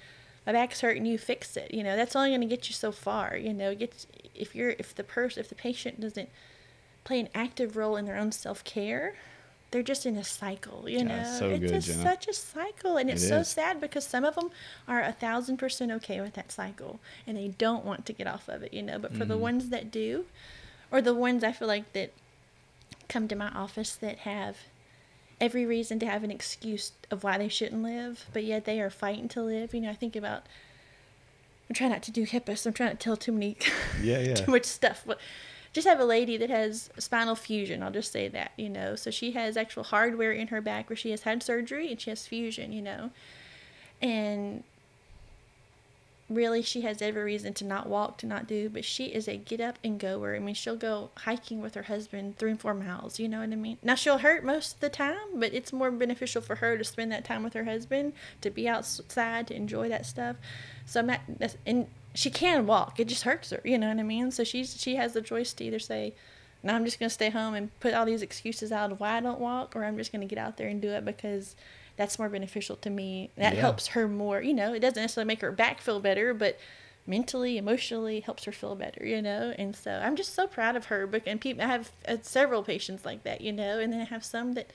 my back's hurting, you fix it. You know, that's only going to get you so far, you know. If the patient doesn't play an active role in their own self-care, they're just in a cycle, you know. So it's good, just Jenna. such a cycle, and it's so sad because some of them are 1,000% okay with that cycle, and they don't want to get off of it, you know. But for the ones that do, or the ones I feel like that come to my office that have every reason to have an excuse of why they shouldn't live, but yet they are fighting to live. You know, I think about, I'm trying not to do HIPAA, so I'm trying to tell too much stuff. But just have a lady that has spinal fusion. I'll just say that, you know. So she has actual hardware in her back where she has had surgery and she has fusion, you know. And really she has every reason to not walk, to not do, but she is a get up and goer. I mean, she'll go hiking with her husband 3 and 4 miles, you know what I mean? Now she'll hurt most of the time, but it's more beneficial for her to spend that time with her husband, to be outside, to enjoy that stuff. So and she can walk, it just hurts her, you know what I mean? So she has the choice to either say, no, I'm just going to stay home and put all these excuses out of why I don't walk, or I'm just going to get out there and do it because that's more beneficial to me. That helps her more, you know. It doesn't necessarily make her back feel better, but mentally, emotionally helps her feel better, you know. And so I'm just so proud of her. And I have several patients like that, you know, and then I have some that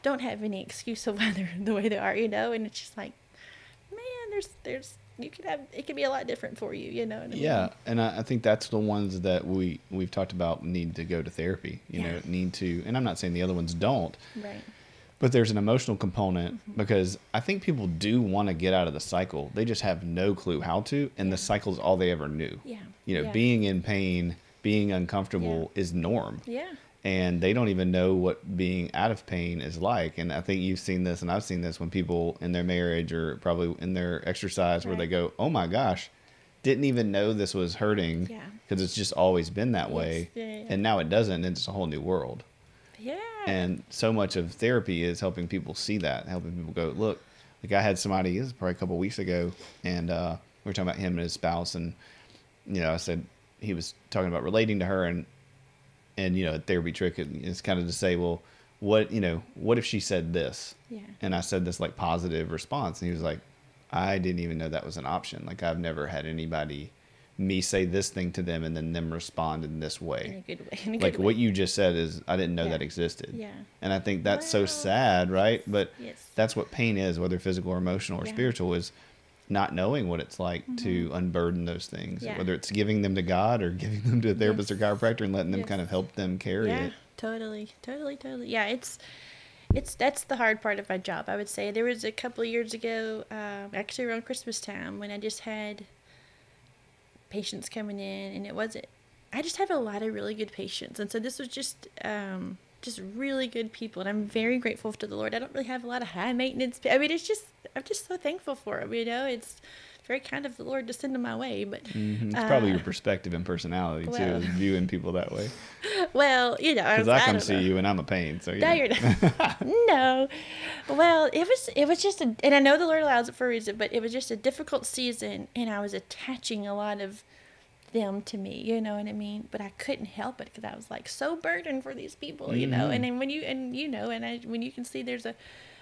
don't have any excuse of why they're the way they are, you know. And it's just like, man, it could be a lot different for you, you know what I mean? Yeah, and I think that's the ones that we've talked about need to go to therapy, you know, need to, and I'm not saying the other ones don't. Right. But there's an emotional component because I think people do want to get out of the cycle. They just have no clue how to, and the cycle's all they ever knew. Yeah. You know, being in pain, being uncomfortable is norm. Yeah. And they don't even know what being out of pain is like. And I think you've seen this, and I've seen this when people in their marriage or probably in their exercise where they go, oh my gosh, didn't even know this was hurting because it's just always been that way. And now it doesn't, and it's a whole new world. Yeah. And so much of therapy is helping people see that, helping people go, look, like I had somebody, this was probably a couple of weeks ago, and we were talking about him and his spouse, and, you know, I said, he was talking about relating to her, and you know, a therapy trick is kind of to say, well, what if she said this? Yeah. And I said this like positive response, and he was like, I didn't even know that was an option. Like I've never had me say this thing to them and then them respond in this way. In a good way. Like what you just said is, I didn't know that existed. Yeah. And I think that's so sad, right? But that's what pain is, whether physical or emotional or spiritual, is not knowing what it's like to unburden those things, whether it's giving them to God or giving them to a therapist or chiropractor and letting them kind of help them carry it. Totally. Yeah, that's the hard part of my job, I would say. There was a couple of years ago, actually around Christmas time, when I just had patients coming in, and I just have a lot of really good patients, and so this was just really good people, and I'm very grateful to the Lord. I don't really have a lot of high maintenance. I mean, I'm just so thankful for him, you know. It's very kind of the Lord to send them my way, but it's probably your perspective and personality too, is viewing people that way. Well, you know, because I come see you and I'm a pain, so no, you're not. No, well, it was just and I know the Lord allows it for a reason, but it was just a difficult season, and I was attaching a lot of them to me, you know what I mean? But I couldn't help it because I was like so burdened for these people, Mm-hmm. you know. And then when you can see there's a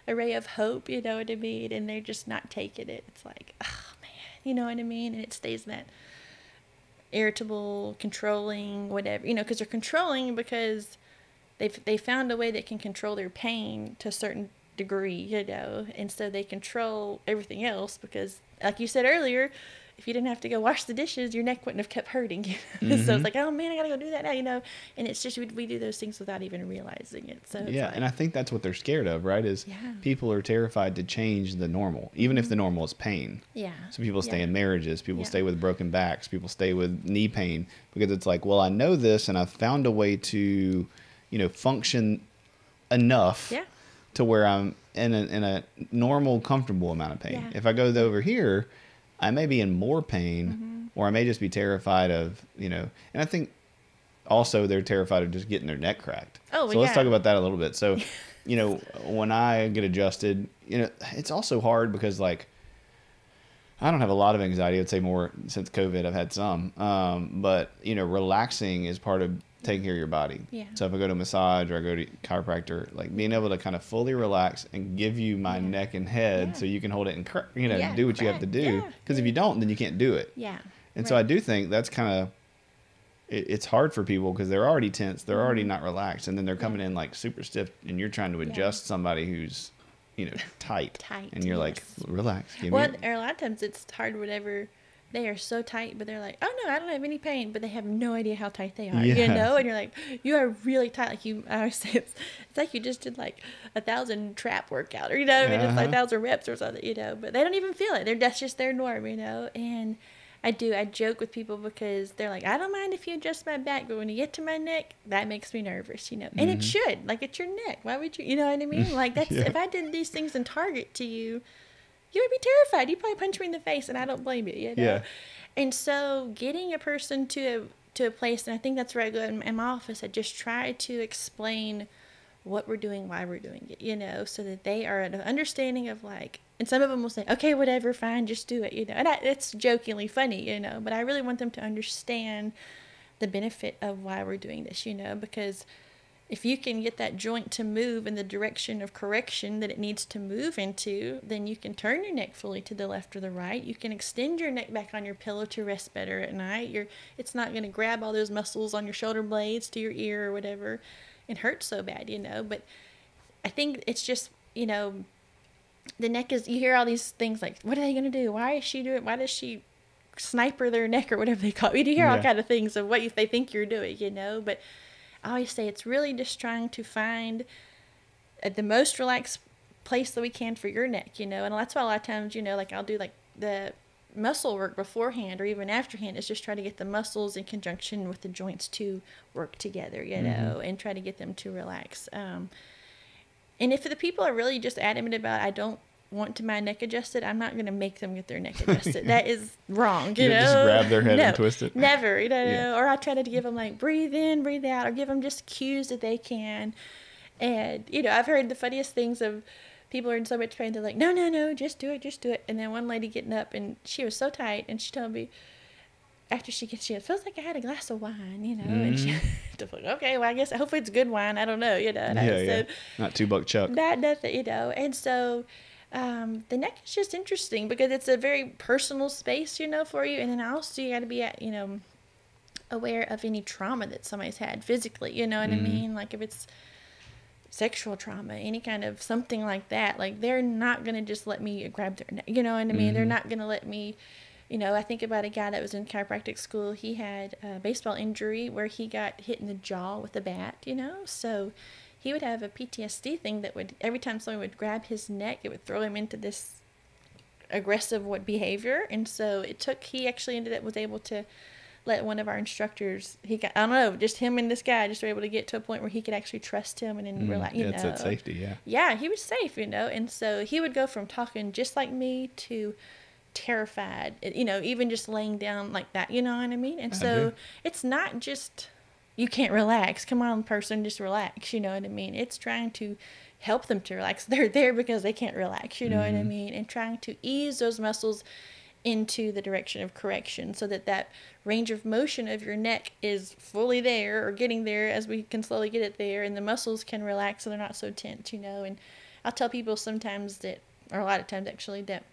ray of hope, you know what I mean, and they're just not taking it, it's like, oh man, you know what I mean? And it stays that irritable, controlling, whatever, you know, because they're controlling because they found a way that can control their pain to a certain degree, you know, and so they control everything else because, like you said earlier, if you didn't have to go wash the dishes, your neck wouldn't have kept hurting. You know? Mm-hmm. So it's like, oh man, I gotta go do that now, you know. And it's just we do those things without even realizing it. So it's like, and I think that's what they're scared of, right? Is people are terrified to change the normal, even if the normal is pain. Yeah. So people stay in marriages, people stay with broken backs, people stay with knee pain because it's like, well, I know this, and I've found a way to, you know, function enough to where I'm in a normal, comfortable amount of pain. Yeah. If I go over here, I may be in more pain, or I may just be terrified of, you know, and I think also they're terrified of just getting their neck cracked. Oh, so let's talk about that a little bit. So, you know, when I get adjusted, you know, it's also hard because, like, I don't have a lot of anxiety. I'd say more since COVID, I've had some. But, you know, relaxing is part of taking care of your body. Yeah. So if I go to a massage or I go to chiropractor, like being able to kind of fully relax and give you my neck and head so you can hold it and, you know, do what you have to do. Because if you don't, then you can't do it. Yeah. And so I do think that's kind of, it's hard for people because they're already tense. They're already not relaxed. And then they're coming in like super stiff and you're trying to adjust somebody who's, you know, tight. And you're like, relax. Or a lot of times it's hard whenever they are so tight, but they're like, oh no, I don't have any pain, but they have no idea how tight they are, you know? And you're like, you are really tight. Like I always say, it's like you just did like 1,000 trap workout, or, you know what I mean? It's like 1,000 reps or something, you know, but they don't even feel it. That's just their norm, you know? And I joke with people because they're like, I don't mind if you adjust my back, but when you get to my neck, that makes me nervous, you know? And it should, like, it's your neck. Why would you know what I mean? Like, that's, if I did these things in Target to you, you would be terrified. You'd probably punch me in the face, and I don't blame you, you know? Yeah. And so getting a person to a place, and I think that's where I go in my office, I just try to explain what we're doing, why we're doing it, you know, so that they are at an understanding of, like, and some of them will say, okay, whatever, fine, just do it, you know. And it's jokingly funny, you know, but I really want them to understand the benefit of why we're doing this, you know, because if you can get that joint to move in the direction of correction that it needs to move into, then you can turn your neck fully to the left or the right. You can extend your neck back on your pillow to rest better at night. It's not going to grab all those muscles on your shoulder blades to your ear or whatever and hurt so bad, you know. But I think it's just, you know, the neck is, you hear all these things like, what are they going to do? Why is she doing, why does she sniper their neck or whatever they call it? You hear all kind of things of what they think you're doing, you know. But I always say it's really just trying to find the most relaxed place that we can for your neck, you know. And that's why a lot of times, you know, like I'll do like the muscle work beforehand or even afterhand is just try to get the muscles in conjunction with the joints to work together, you know, and try to get them to relax. And if the people are really just adamant about, I don't want to my neck adjusted, I'm not going to make them get their neck adjusted. That is wrong, you know. Just grab their head and twist it. Never, you know. Or I try to give them like breathe in, breathe out, or give them just cues that they can. And, you know, I've heard the funniest things of people are in so much pain, they're like, no, just do it. And then one lady getting up, and she was so tight, and she told me, after she gets, it feels like I had a glass of wine, you know. And she, like, okay, well, I guess hopefully it's good wine. I don't know, you know. And I said, not $2 chuck. Nothing, you know. And so the neck is just interesting because it's a very personal space, you know, for you. And then also you got to be, you know, aware of any trauma that somebody's had physically, you know what I mean? Like if it's sexual trauma, any kind of something like that, like they're not going to just let me grab their neck, you know what I mean? They're not going to let me, you know. I think about a guy that was in chiropractic school. He had a baseball injury where he got hit in the jaw with a bat, you know, so he would have a PTSD thing that would, every time someone would grab his neck, it would throw him into this aggressive behavior. And so he actually was able to let one of our instructors, I don't know, just him and this guy just were able to get to a point where he could actually trust him and then relax, you know. It's that safety, Yeah, he was safe, you know. And so he would go from talking just like me to terrified, you know, even just laying down like that, you know what I mean? And so it's not just, you can't relax, come on person, just relax, you know what I mean? It's trying to help them to relax. They're there because they can't relax, you know what I mean? And trying to ease those muscles into the direction of correction, so that that range of motion of your neck is fully there, or getting there as we can slowly get it there, and the muscles can relax so they're not so tense, And I'll tell people sometimes that, or a lot of times actually, that,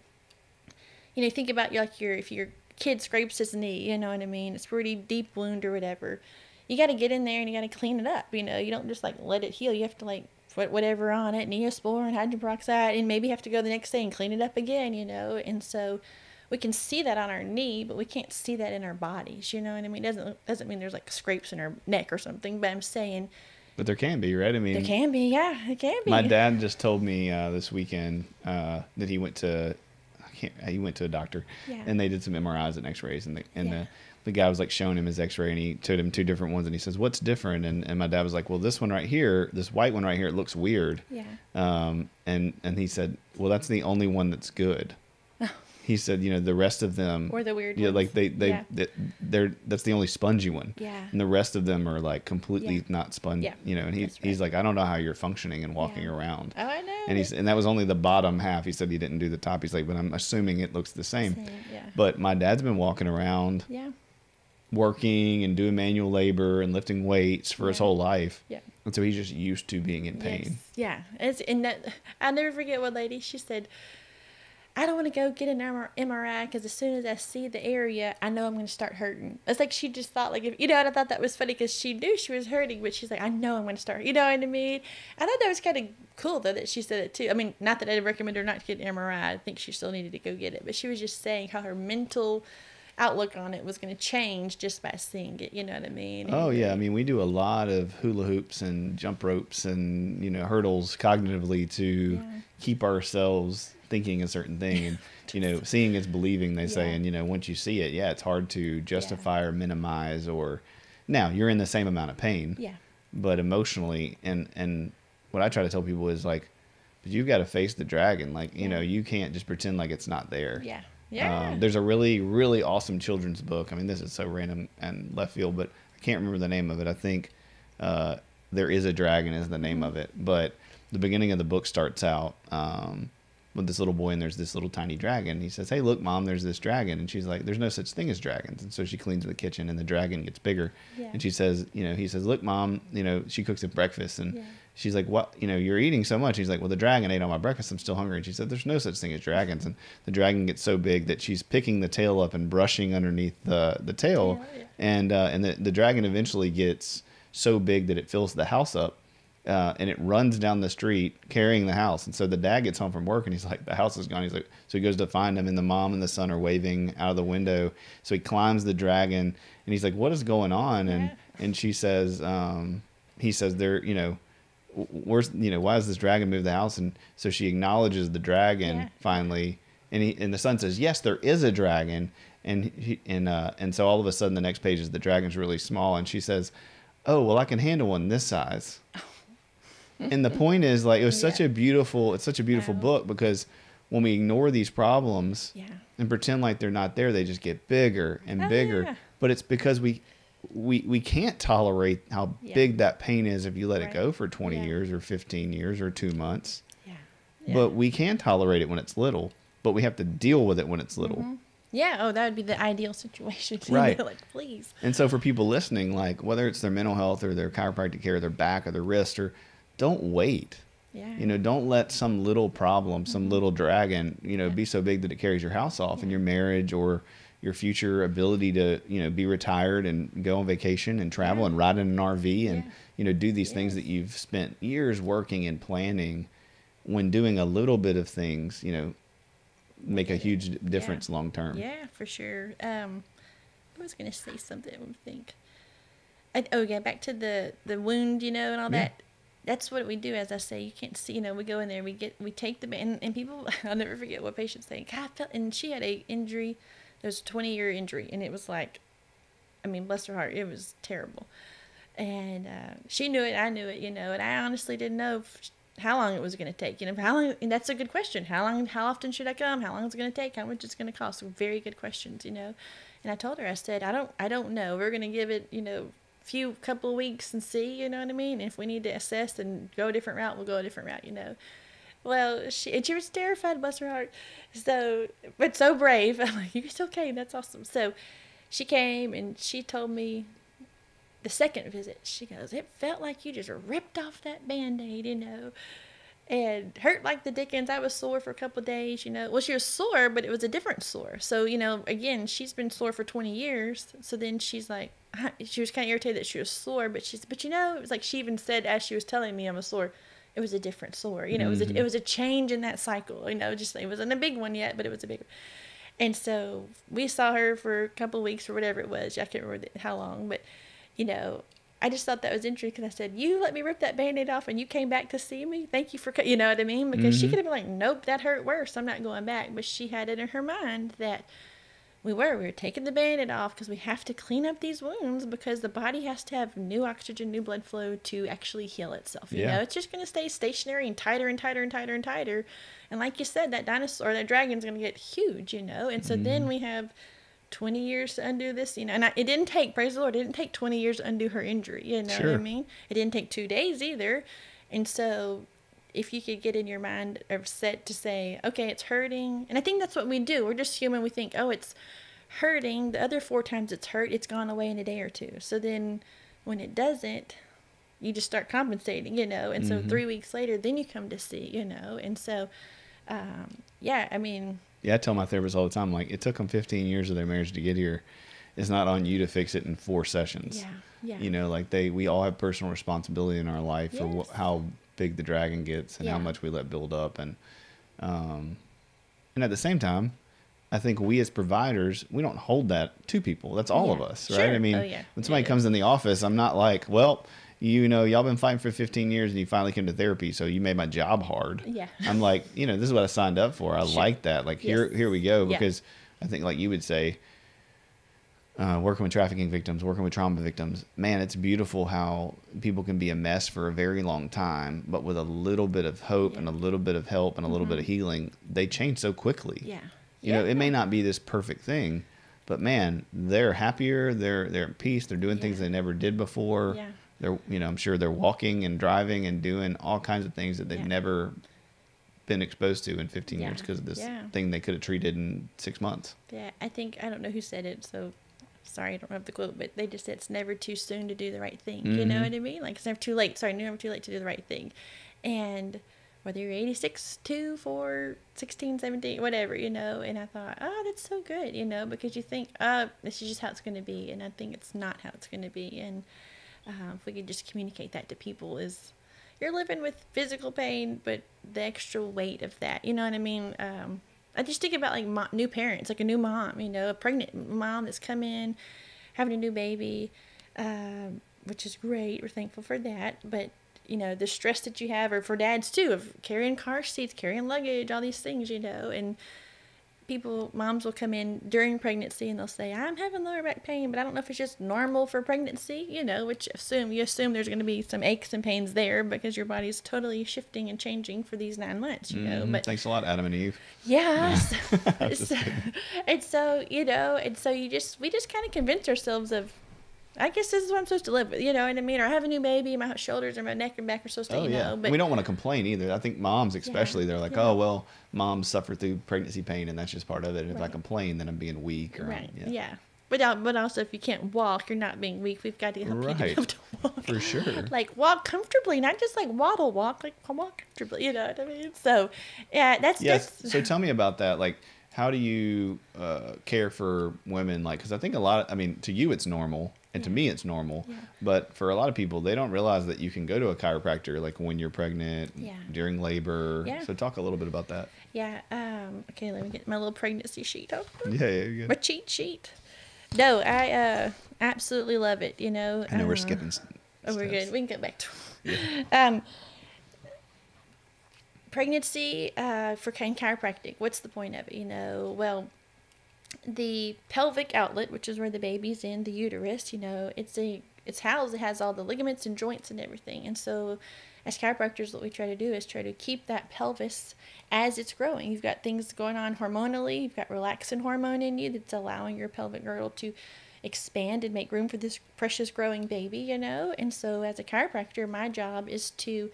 think about if your kid scrapes his knee, you know what I mean? It's a pretty deep wound or whatever. You got to get in there and you got to clean it up, You don't just let it heal. You have to put whatever on it, Neosporin, hydrogen peroxide, and maybe have to go the next day and clean it up again, And so we can see that on our knee, but we can't see that in our bodies, you know what I mean? Doesn't mean there's scrapes in our neck or something, but I'm saying. But there can be, right? I mean, there can be, yeah, it can be. My dad just told me this weekend that he went to a doctor, and they did some MRIs and X-rays, and the guy was showing him his X-ray, and he showed him 2 different ones, and he says, "What's different?" And my dad was like, "Well, this one right here, this white one right here, it looks weird." Yeah. And he said, "Well, that's the only one that's good." He said, the rest of them, or the weird ones. They're that's the only spongy one. Yeah. And the rest of them are completely not spongy. Yeah. And he's like, "I don't know how you're functioning and walking around." Oh, I know. And that was only the bottom half. He said he didn't do the top. He's like, "But I'm assuming it looks the same." Yeah. But my dad's been walking around. Yeah. Working and doing manual labor and lifting weights for his whole life. Yeah. And so he's just used to being in pain. Yes. Yeah. I'll never forget one lady, she said, "I don't want to go get an MRI because as soon as I see the area, I know I'm going to start hurting." It's she just thought and I thought that was funny because she knew she was hurting, but she's like, "I know I'm going to start," you know what I mean? I thought that was kind of cool though that she said it too. I mean, not that I'd recommend her not to get an MRI. I think she still needed to go get it, but she was just saying how her mental outlook on it was going to change just by seeing it, you know what I mean? Oh yeah, I mean, we do a lot of hula hoops and jump ropes and hurdles cognitively to keep ourselves thinking a certain thing, and seeing is believing, they say, and once you see it, it's hard to justify or minimize, or now you're in the same amount of pain, but emotionally, and what I try to tell people is but you've got to face the dragon, you can't just pretend like it's not there. There's a really, really awesome children's book. I mean, this is so random and left field, but I can't remember the name of it. I think There Is a Dragon is the name of it. But the beginning of the book starts out with this little boy, and there's this little tiny dragon. He says, "Hey, look, Mom, there's this dragon." And she's like, "There's no such thing as dragons." And so she cleans the kitchen, and the dragon gets bigger. And she says, he says, "Look, Mom," she cooks him breakfast, and she's like, "What? You're eating so much." He's like, "Well, the dragon ate all my breakfast. I'm still hungry." And she said, "There's no such thing as dragons." And the dragon gets so big that she's picking the tail up and brushing underneath the tail. And the dragon eventually gets so big that it fills the house up. And it runs down the street carrying the house. And so the dad gets home from work, and he's like, the house is gone. He's like, so he goes to find him, and the mom and the son are waving out of the window. So he climbs the dragon, and he's like, "What is going on?" And she says, he says, where's, why does this dragon move the house? And so she acknowledges the dragon finally. And the son says, "Yes, there is a dragon." And so all of a sudden the next page is the dragon's really small. And she says, "Oh, well, I can handle one this size." And the point is, it was such a beautiful book, because when we ignore these problems and pretend like they're not there, they just get bigger and bigger. But it's because we can't tolerate how big that pain is if you let it go for 20 years or 15 years or 2 months. But we can tolerate it when it's little, but we have to deal with it when it's little. Yeah, oh, that would be the ideal situation. Right. Please. And so for people listening, whether it's their mental health or their chiropractic care, or their back or their wrist, don't wait. Don't let some little problem, some little dragon, be so big that it carries your house off, and your marriage or your future ability to, be retired and go on vacation and travel and ride in an RV and, do these things that you've spent years working and planning, when doing a little bit of things, make a huge difference long term. Yeah, for sure. I was going to say something, I would think. Back to the wound, and all that. That's what we do. As I say, you can't see, we go in there, we take the, and people, I'll never forget what patients say, "God, I felt," and she had a injury, there was a 20-year injury, and it was bless her heart, it was terrible. And she knew it, I knew it, and I honestly didn't know how long it was going to take, how long, and that's a good question. How often should I come? How long is it going to take? How much it's going to cost? So very good questions, And I told her, I said, I don't know. We're going to give it, couple of weeks and see, you know what I mean? If we need to assess and go a different route, we'll go a different route, Well, she was terrified, bless her heart. So, but so brave. I'm like, you still came. That's awesome. So, she came and she told me the second visit. She goes, it felt like you just ripped off that Band-Aid, and hurt like the dickens. I was sore for a couple of days, Well, she was sore, but it was a different sore. So, again, she's been sore for 20 years. So then she's like, she was kind of irritated that she was sore, but it was like she even said as she was telling me I'm a sore, it was a different sore. It was a change in that cycle. Just it wasn't a big one yet, but it was a big one. And so we saw her for a couple of weeks or whatever it was. I can't remember how long, but I just thought that was interesting because I said, you let me rip that Band-Aid off and you came back to see me? Thank you for, you know what I mean? Because she could have been like, nope, that hurt worse. I'm not going back. But she had it in her mind that we were taking the Band-Aid off because we have to clean up these wounds because the body has to have new oxygen, new blood flow to actually heal itself. It's just going to stay stationary and tighter and tighter and tighter and tighter. And like you said, that dragon's going to get huge, And so then we have 20 years to undo this, and it didn't take, praise the Lord, it didn't take 20 years to undo her injury, Sure. what I mean? It didn't take 2 days either. And so if you could get in your mind or set to say, okay, it's hurting. And I think that's what we do. We're just human. We think, oh, it's hurting. The other 4 times it's hurt, it's gone away in a day or 2. So then when it doesn't, you just start compensating, And so 3 weeks later, then you come to see, And so, yeah, I mean... Yeah, I tell my therapist all the time, like, it took them 15 years of their marriage to get here. It's not on you to fix it in 4 sessions. Yeah. Like we all have personal responsibility in our life for how big the dragon gets and how much we let build up. And at the same time, I think we as providers, we don't hold that to people. That's all of us, right? Sure. I mean, when somebody comes in the office, I'm not like, well, y'all been fighting for 15 years and you finally came to therapy, so you made my job hard. Yeah. I'm like, this is what I signed up for. I like that. Like, here we go. Because I think, like you would say, working with trafficking victims, working with trauma victims, man, it's beautiful how people can be a mess for a very long time, but with a little bit of hope and a little bit of help and a little bit of healing, they change so quickly. It may not be this perfect thing, but man, they're happier, they're at peace, they're doing things they never did before. They're, I'm sure they're walking and driving and doing all kinds of things that they've never been exposed to in 15 years because of this thing they could have treated in 6 months. Yeah, I don't know who said it, so sorry, I don't have the quote, but they just said it's never too soon to do the right thing. You know what I mean? Like, it's never too late. Never too late to do the right thing. And whether you're 86, 2, 4, 16, 17, whatever, and I thought, oh, that's so good, because you think, this is just how it's going to be. And I think it's not how it's going to be. And if we could just communicate that to people, is you're living with physical pain, but the extra weight of that, you know what I mean? I just think about like new parents, like a new mom, a pregnant mom that's come in, having a new baby, which is great. We're thankful for that. But, the stress that you have, or for dads too, of carrying car seats, carrying luggage, all these things, and moms will come in during pregnancy and they'll say, I'm having lower back pain, but I don't know if it's just normal for pregnancy, which you assume there's going to be some aches and pains there because your body's totally shifting and changing for these 9 months, But thanks a lot, Adam and Eve. Yes. And so we just kind of convince ourselves of, I guess this is what I'm supposed to live with, you know what I mean? Or I have a new baby, my shoulders or my neck and back are supposed to, But we don't want to complain either. I think moms especially, they're like, oh, well, moms suffer through pregnancy pain and that's just part of it. And if I complain, then I'm being weak. Or But also, if you can't walk, you're not being weak. We've got to help you to be able to walk. For sure. Like, walk comfortably, not just like waddle walk, like walk comfortably, you know what I mean? So, yeah, that's just... So tell me about that. Like, how do you care for women? Like, because I think to you it's normal. And to me, it's normal. Yeah. But for a lot of people, they don't realize that you can go to a chiropractor, like when you're pregnant, during labor. Yeah. So talk a little bit about that. Yeah. Okay, let me get my little pregnancy sheet up. Yeah, you're good. My cheat sheet. No, I absolutely love it, I know we're skipping steps. Oh, we're good. We can get back to pregnancy for chiropractic. What's the point of it? Well, the pelvic outlet, which is where the baby's in, the uterus, it's housed, it has all the ligaments and joints and everything. And so as chiropractors, what we try to do is try to keep that pelvis as it's growing. You've got things going on hormonally. You've got relaxin hormone in you that's allowing your pelvic girdle to expand and make room for this precious growing baby, And so as a chiropractor, my job is to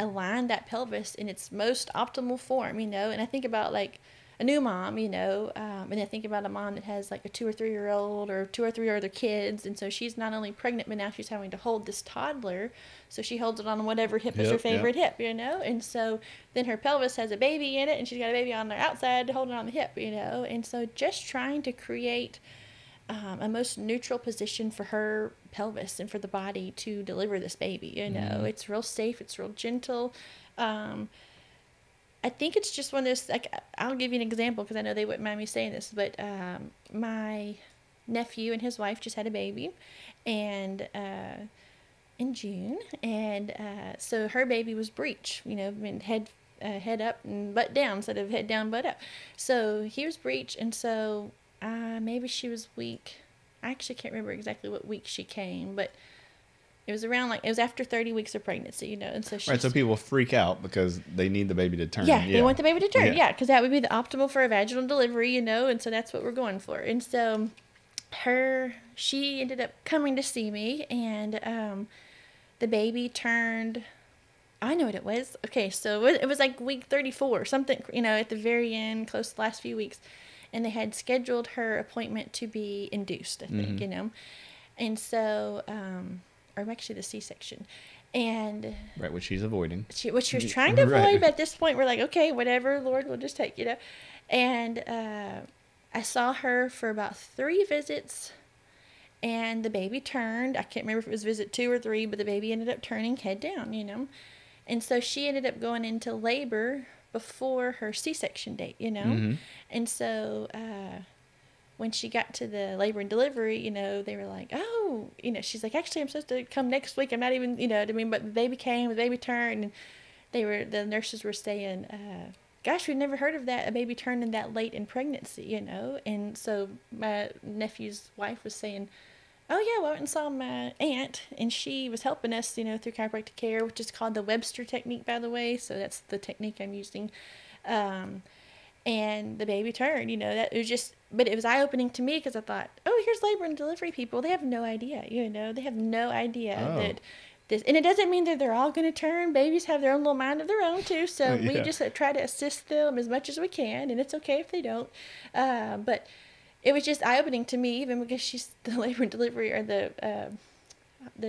align that pelvis in its most optimal form, you know. And I think about like a new mom, you know, and I think about a mom that has like a 2 or 3 year old or 2 or 3 other kids, and so she's not only pregnant, but now she's having to hold this toddler, so she holds it on whatever hip is her favorite hip, you know. And so then her pelvis has a baby in it, and she's got a baby on the outside holding it on the hip, you know. And so just trying to create a most neutral position for her pelvis and for the body to deliver this baby, you know. It's real safe, it's real gentle. I think it's just one of those, like, I'll give you an example because I know they wouldn't mind me saying this, but my nephew and his wife just had a baby, and in June, and so her baby was breech, you know, head up and butt down instead of head down, butt up. So he was breech, and so maybe she was week. I actually can't remember exactly what week she came, but it was around, like, it was after 30 weeks of pregnancy, you know, and so she. Right, so people freak out because they need the baby to turn. Yeah, they want the baby to turn, because that would be the optimal for a vaginal delivery, you know, and so that's what we're going for. And so she ended up coming to see me, and the baby turned, I know what it was. Okay, so it was like week 34, something, you know, at the very end, close to the last few weeks, and they had scheduled her appointment to be induced, I think, you know, and so, or actually the C-section, and right, which she's avoiding, which she was trying to avoid, but at this point we're like, okay, whatever, Lord, we'll just take, you know. And I saw her for about 3 visits, and the baby turned. I can't remember if it was visit 2 or 3, but the baby ended up turning head down, you know. And so she ended up going into labor before her C-section date, you know. And so when she got to the labor and delivery, you know, they were like, oh, you know, she's like, actually, I'm supposed to come next week. I'm not even, you know what I mean? But the baby came, the baby turned, and the nurses were saying, gosh, we've never heard of that, a baby turning that late in pregnancy, you know? And so my nephew's wife was saying, oh, yeah, well, I went and saw my aunt, and she was helping us, you know, through chiropractic care, which is called the Webster technique, by the way. So that's the technique I'm using. And the baby turned, you know, that it was just, but it was eye-opening to me because I thought, oh, here's labor and delivery people. They have no idea, you know, they have no idea that this, and it doesn't mean that they're all going to turn. Babies have their own little mind of their own too. So we just try to assist them as much as we can, and it's okay if they don't. But it was just eye-opening to me, even because she's the labor and delivery, or the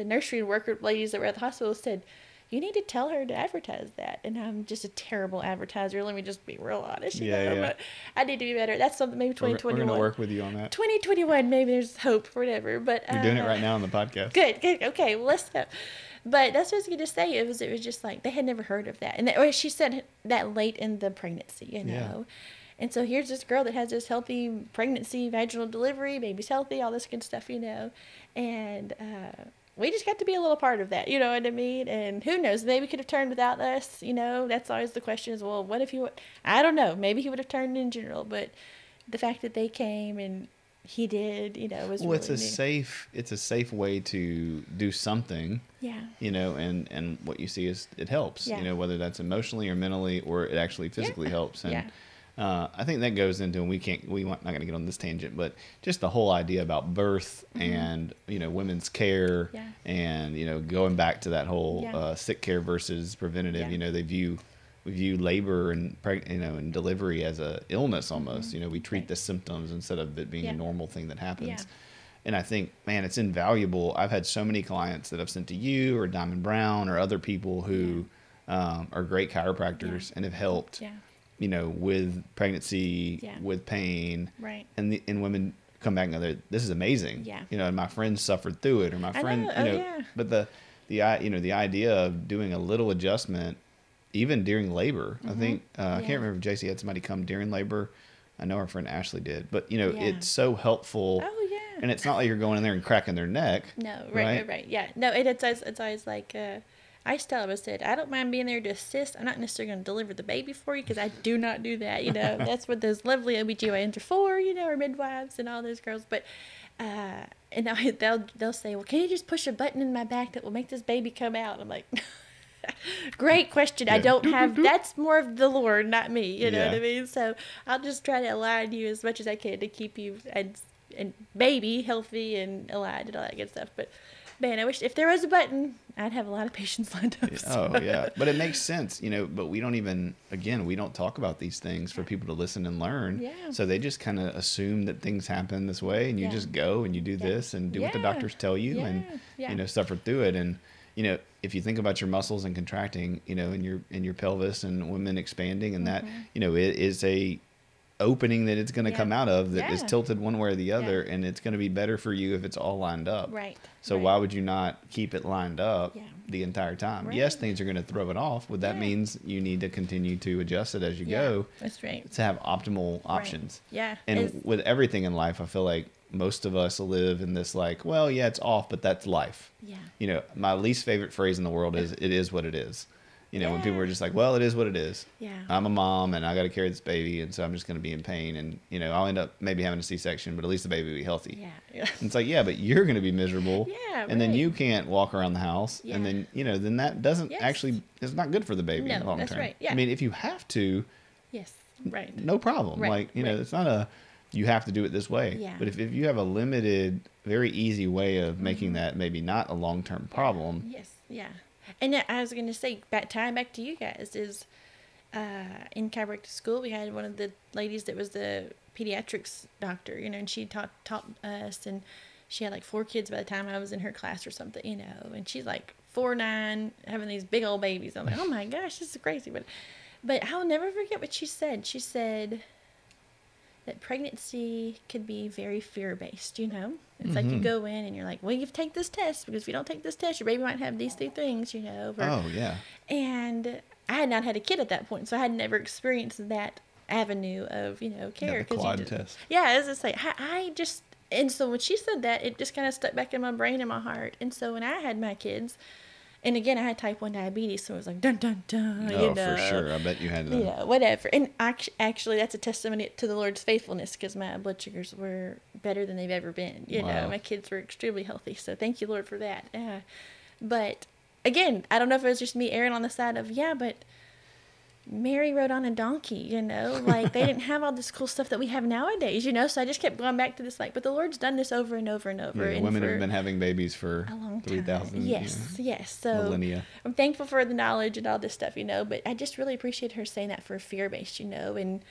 nursery worker ladies that were at the hospital said, you need to tell her to advertise that. And I'm just a terrible advertiser. Let me just be real honest. You know? But I need to be better. That's something maybe 2021. We're going to work with you on that. 2021, maybe there's hope for whatever. But you're doing it right now on the podcast. Good. Okay, well, let's go. But that's what I was going to say. It was just like they had never heard of that. Or she said that late in the pregnancy, you know. Yeah. And so here's this girl that has this healthy pregnancy, vaginal delivery, baby's healthy, all this good stuff, you know. And we just got to be a little part of that, you know what I mean? And who knows, maybe he could have turned without us, you know. That's always the question is, well, what if I don't know, maybe he would have turned in general. But the fact that they came and he did, you know, was really it's a safe way to do something. Yeah. You know, and what you see is it helps. Yeah. You know, whether that's emotionally or mentally, or it actually physically helps. And I think that goes into, and we're not going to get on this tangent, but just the whole idea about birth and, you know, women's care and, you know, going back to that whole sick care versus preventative. You know, we view labor and and delivery as a illness almost. You know, we treat the symptoms instead of it being a normal thing that happens. Yeah. And I think, man, it's invaluable. I've had so many clients that I've sent to you or Diamond Brown or other people who are great chiropractors and have helped. Yeah. You know, with pregnancy, with pain, right? And women come back and go, "This is amazing." Yeah. You know, and my friend suffered through it, or my friend, But the idea of doing a little adjustment, even during labor. I think I can't remember if JC had somebody come during labor. I know our friend Ashley did, but you know, it's so helpful. Oh yeah. And it's not like you're going in there and cracking their neck. No, right. Yeah. No, it's always like. I used to tell him, I said, I don't mind being there to assist. I'm not necessarily going to deliver the baby for you because I do not do that. You know, that's what those lovely OBGYNs are for, you know, or midwives and all those girls. But, and they'll say, well, can you just push a button in my back that will make this baby come out? I'm like, great question. I don't have, that's more of the Lord, not me. You know what I mean? So I'll just try to align you as much as I can to keep you and baby healthy and aligned and all that good stuff. But man, I wish if there was a button, I'd have a lot of patients lined up. Oh, yeah. But it makes sense, but we don't talk about these things for people to listen and learn. Yeah. So they just kind of assume that things happen this way, and you just go and you do this and do what the doctors tell you and, suffer through it. And, if you think about your muscles and contracting, in your pelvis and women expanding and that, it is a opening that it's going to come out of that is tilted one way or the other, and it's going to be better for you if it's all lined up. Right. So why would you not keep it lined up the entire time? Right. Yes, things are going to throw it off, but that means you need to continue to adjust it as you go. That's right. To have optimal options. Right. Yeah. And with everything in life, I feel like most of us live in this it's off, but that's life. Yeah. My least favorite phrase in the world is "it is what it is." When people are just like, well, it is what it is. Yeah. I'm a mom and I got to carry this baby, and so I'm just going to be in pain, and I'll end up maybe having a C-section, but at least the baby will be healthy. Yeah. And it's like, yeah, but you're going to be miserable. Yeah. And then you can't walk around the house, and then then that doesn't actually, it's not good for the baby in the long term. That's right. Yeah. I mean, if you have to, yes, right, no problem. Right. It's not you have to do it this way. Yeah. But if you have a limited, very easy way of making that maybe not a long-term problem. Yes. Yeah. And I was going to say, tying back to you guys, is in chiropractic school, we had one of the ladies that was the pediatrics doctor, and she taught us, and she had like 4 kids by the time I was in her class or something, and she's like 4'9", having these big old babies. I'm like, oh my gosh, this is crazy. But I'll never forget what she said. She said that pregnancy could be very fear-based, It's like you go in and you're like, well, you have to take this test, because if you don't take this test, your baby might have these 3 things, Oh, yeah. And I had not had a kid at that point, so I had never experienced that avenue of, care. Yeah, the quad test. Yeah, as I say, and so when she said that, it just kind of stuck back in my brain and my heart. And so when I had my kids, and again, I had type 1 diabetes, so it was like, dun, dun, dun, Oh, for sure. I bet you had that. Whatever. And actually, that's a testimony to the Lord's faithfulness, because my blood sugars were better than they've ever been. Wow. My kids were extremely healthy, so thank you, Lord, for that. But again, I don't know if it was just me erring on the side of, but Mary rode on a donkey, like they didn't have all this cool stuff that we have nowadays, so I just kept going back to this, but the Lord's done this over and over and over. Yeah, and women have been having babies for a long time. 3,000 Yes. So millennia. I'm thankful for the knowledge and all this stuff, but I just really appreciate her saying that for fear-based, and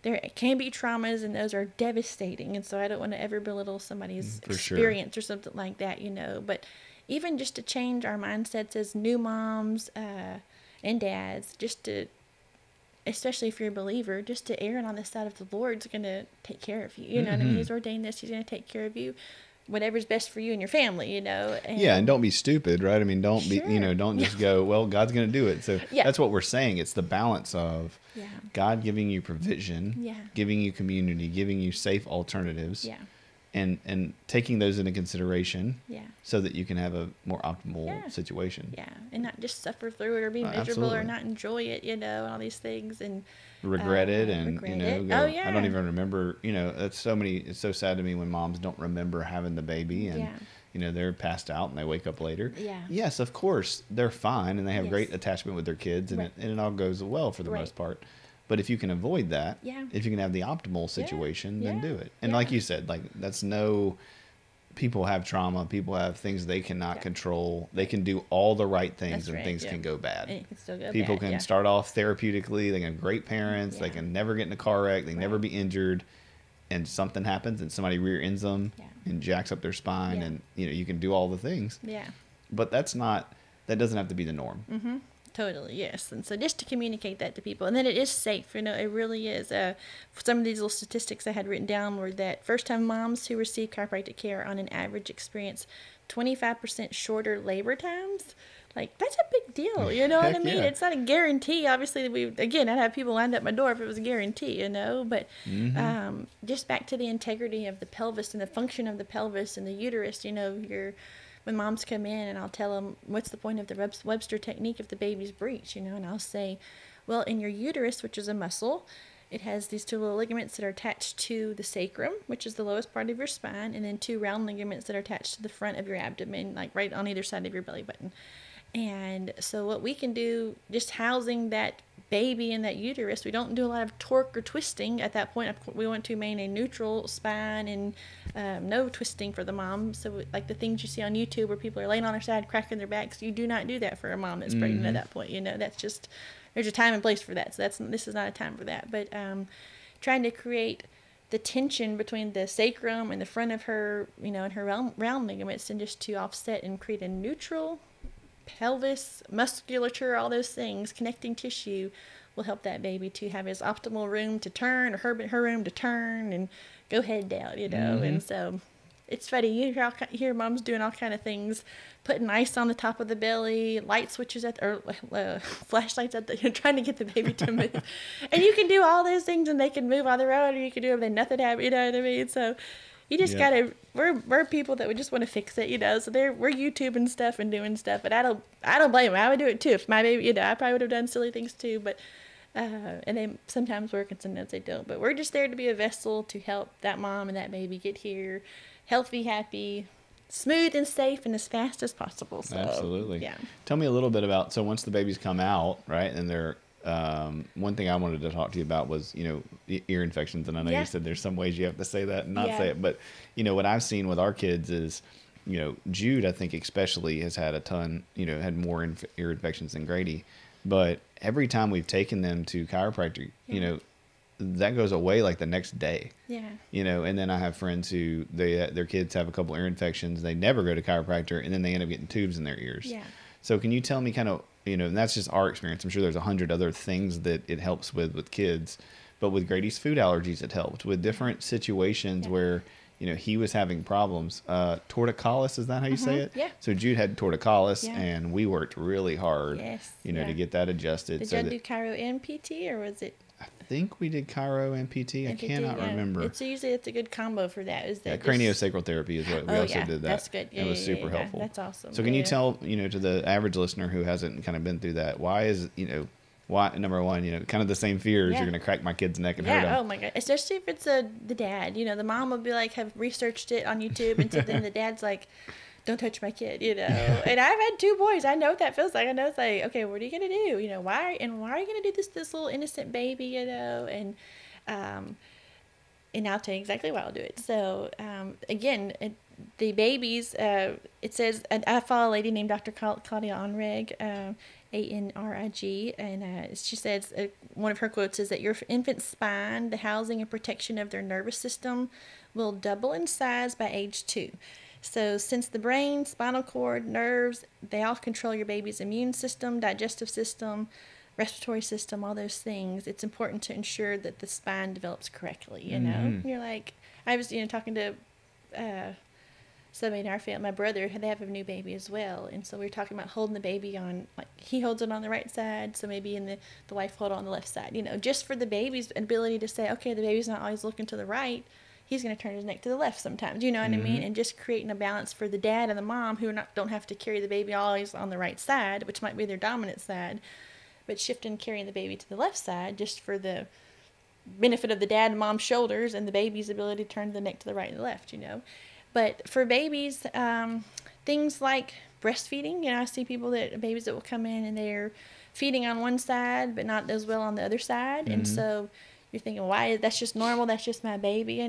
there can be traumas, and those are devastating, and so I don't want to ever belittle somebody's experience or something like that, but even just to change our mindsets as new moms and dads, just to, especially if you're a believer, just to err on the side of the Lord's going to take care of you. You know what I mean? He's ordained this. He's going to take care of you. Whatever's best for you and your family, And, and don't be stupid, right? I mean, don't be, don't just go, well, God's going to do it. So that's what we're saying. It's the balance of God giving you provision, giving you community, giving you safe alternatives. And taking those into consideration so that you can have a more optimal situation. Yeah, and not just suffer through it or be miserable or not enjoy it, and all these things, and regret it, and go, I don't even remember, it's so sad to me when moms don't remember having the baby, and they're passed out and they wake up later. Yes, of course, they're fine and they have great attachment with their kids, and it all goes well for the most part. But if you can avoid that, if you can have the optimal situation, then do it. And like you said, people have trauma, people have things they cannot control. They can do all the right things, and things can go bad. And it can still go people bad, can start off therapeutically. They can have great parents. They can never get in a car wreck. They can never be injured. And something happens and somebody rear ends them and jacks up their spine. And, you can do all the things. But that doesn't have to be the norm. Mm-hmm. Totally, yes. And so just to communicate that to people. And then it is safe, it really is. Some of these little statistics I had written down were that first-time moms who receive chiropractic care on an average experience 25% shorter labor times. Like, that's a big deal, you know what I mean? Yeah. It's not a guarantee. Obviously, I'd have people lined up my door if it was a guarantee, But just back to the integrity of the pelvis and the function of the pelvis and the uterus, when moms come in, and I'll tell them, what's the point of the Webster technique if the baby's breech, and I'll say, well, in your uterus, which is a muscle, it has these 2 little ligaments that are attached to the sacrum, which is the lowest part of your spine, and then 2 round ligaments that are attached to the front of your abdomen, like right on either side of your belly button. And so what we can do, just housing that baby in that uterus, we don't do a lot of torque or twisting at that point. We want to maintain a neutral spine and no twisting for the mom. So like the things you see on YouTube where people are laying on their side cracking their backs, you do not do that for a mom that's pregnant at that point. That's just, there's a time and place for that. So this is not a time for that. But trying to create the tension between the sacrum and the front of her, and her round ligaments, and just to offset and create a neutral pelvis, musculature, all those things, connecting tissue will help that baby to have his optimal room to turn, or her room to turn and go head down, And so it's funny. You hear moms doing all kind of things, putting ice on the top of the belly, light switches or flashlights trying to get the baby to move. And you can do all those things and they can move on their own, or you can do everything, nothing happen, you know what I mean? So you just gotta. We're people that would just want to fix it, So we're YouTubing stuff and doing stuff, but I don't blame them. I would do it too if my baby, I probably would have done silly things too. But and they sometimes work and sometimes they don't. But we're just there to be a vessel to help that mom and that baby get here, healthy, happy, smooth and safe, and as fast as possible. So, absolutely. Yeah. Tell me a little bit about, so once the babies come out, right, and they're one thing I wanted to talk to you about was, ear infections. And I know you said there's some ways you have to say that and not say it. But, what I've seen with our kids is, Jude, I think especially, has had a ton, had more ear infections than Grady. But every time we've taken them to chiropractor, that goes away like the next day. Yeah. And then I have friends who their kids have a couple ear infections. They never go to chiropractor, and then they end up getting tubes in their ears. Yeah. So can you tell me kind of, and that's just our experience. I'm sure there's 100 other things that it helps with kids, but with Grady's food allergies, it helped with different situations where, he was having problems. Torticollis, is that how you say it? Yeah. So Jude had torticollis, and we worked really hard, to get that adjusted. Did you do chiro and PT, or was it? I think we did chiro and PT. I cannot remember. It's usually a good combo for that. Is that craniosacral therapy is what we also did that. That's good. Yeah, it was super helpful. That's awesome. So can you tell, to the average listener who hasn't kind of been through that, why is, why, number one, kind of the same fears, you're going to crack my kid's neck and hurt him. Oh my God. Especially if it's the dad, the mom will be like, have researched it on YouTube. And so then the dad's like, don't touch my kid, And I've had 2 boys. I know what that feels like. I know it's like, okay, what are you going to do? Why are you going to do this little innocent baby, And I'll tell you exactly why I'll do it. So, again, the babies, it says, I follow a lady named Dr. Claudia Onrig, ANRIG, and she says, one of her quotes is that your infant's spine, the housing and protection of their nervous system, will double in size by age 2. So since the brain, spinal cord, nerves, they all control your baby's immune system, digestive system, respiratory system, all those things, it's important to ensure that the spine develops correctly, You're like, I was, talking to somebody in our family, my brother, they have a new baby as well, and so we were talking about holding the baby on, like, he holds it on the right side, so maybe the wife hold it on the left side, just for the baby's ability to say, okay, the baby's not always looking to the right, he's going to turn his neck to the left sometimes, you know what I mean? And just creating a balance for the dad and the mom who don't have to carry the baby always on the right side, which might be their dominant side, but shifting carrying the baby to the left side just for the benefit of the dad and mom's shoulders and the baby's ability to turn the neck to the right and the left, But for babies, things like breastfeeding, I see babies that will come in and they're feeding on one side but not as well on the other side, and so you're thinking, why? That's just normal. That's just my baby,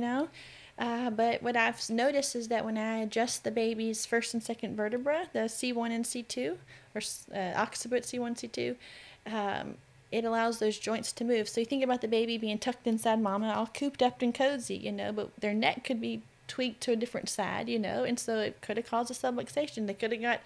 But what I've noticed is that when I adjust the baby's first and second vertebra, the C1 and C2, or occiput C1, C2, it allows those joints to move. So you think about the baby being tucked inside mama, all cooped up and cozy, but their neck could be tweaked to a different side, and so it could have caused a subluxation. They could have got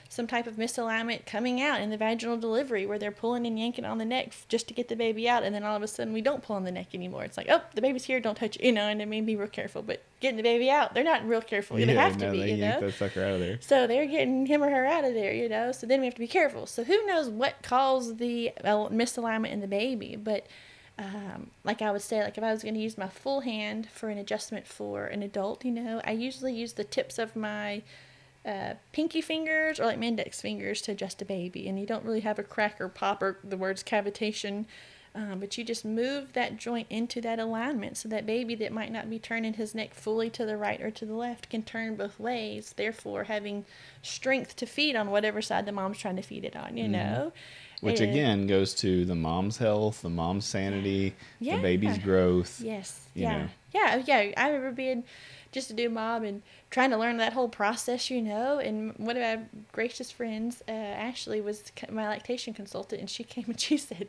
some type of misalignment coming out in the vaginal delivery where they're pulling and yanking on the neck just to get the baby out, and then all of a sudden we don't pull on the neck anymore. It's like, oh, the baby's here, don't touch it, and I mean, be real careful. But getting the baby out, they're not real careful. They have to be, they yank that sucker out of there. So they're getting him or her out of there, So then we have to be careful. So who knows what caused the misalignment in the baby, but like I would say, like if I was going to use my full hand for an adjustment for an adult, I usually use the tips of my pinky fingers or like my index fingers to adjust a baby, and you don't really have a crack or pop or the words cavitation But you just move that joint into that alignment so that baby that might not be turning his neck fully to the right or to the left can turn both ways, therefore having strength to feed on whatever side the mom's trying to feed it on, you know? Which again goes to the mom's health, the mom's sanity, the baby's growth. Yes. You know. Yeah. I remember being just a new mom and trying to learn that whole process, you know. And one of my gracious friends, Ashley, was my lactation consultant, and she came and she said,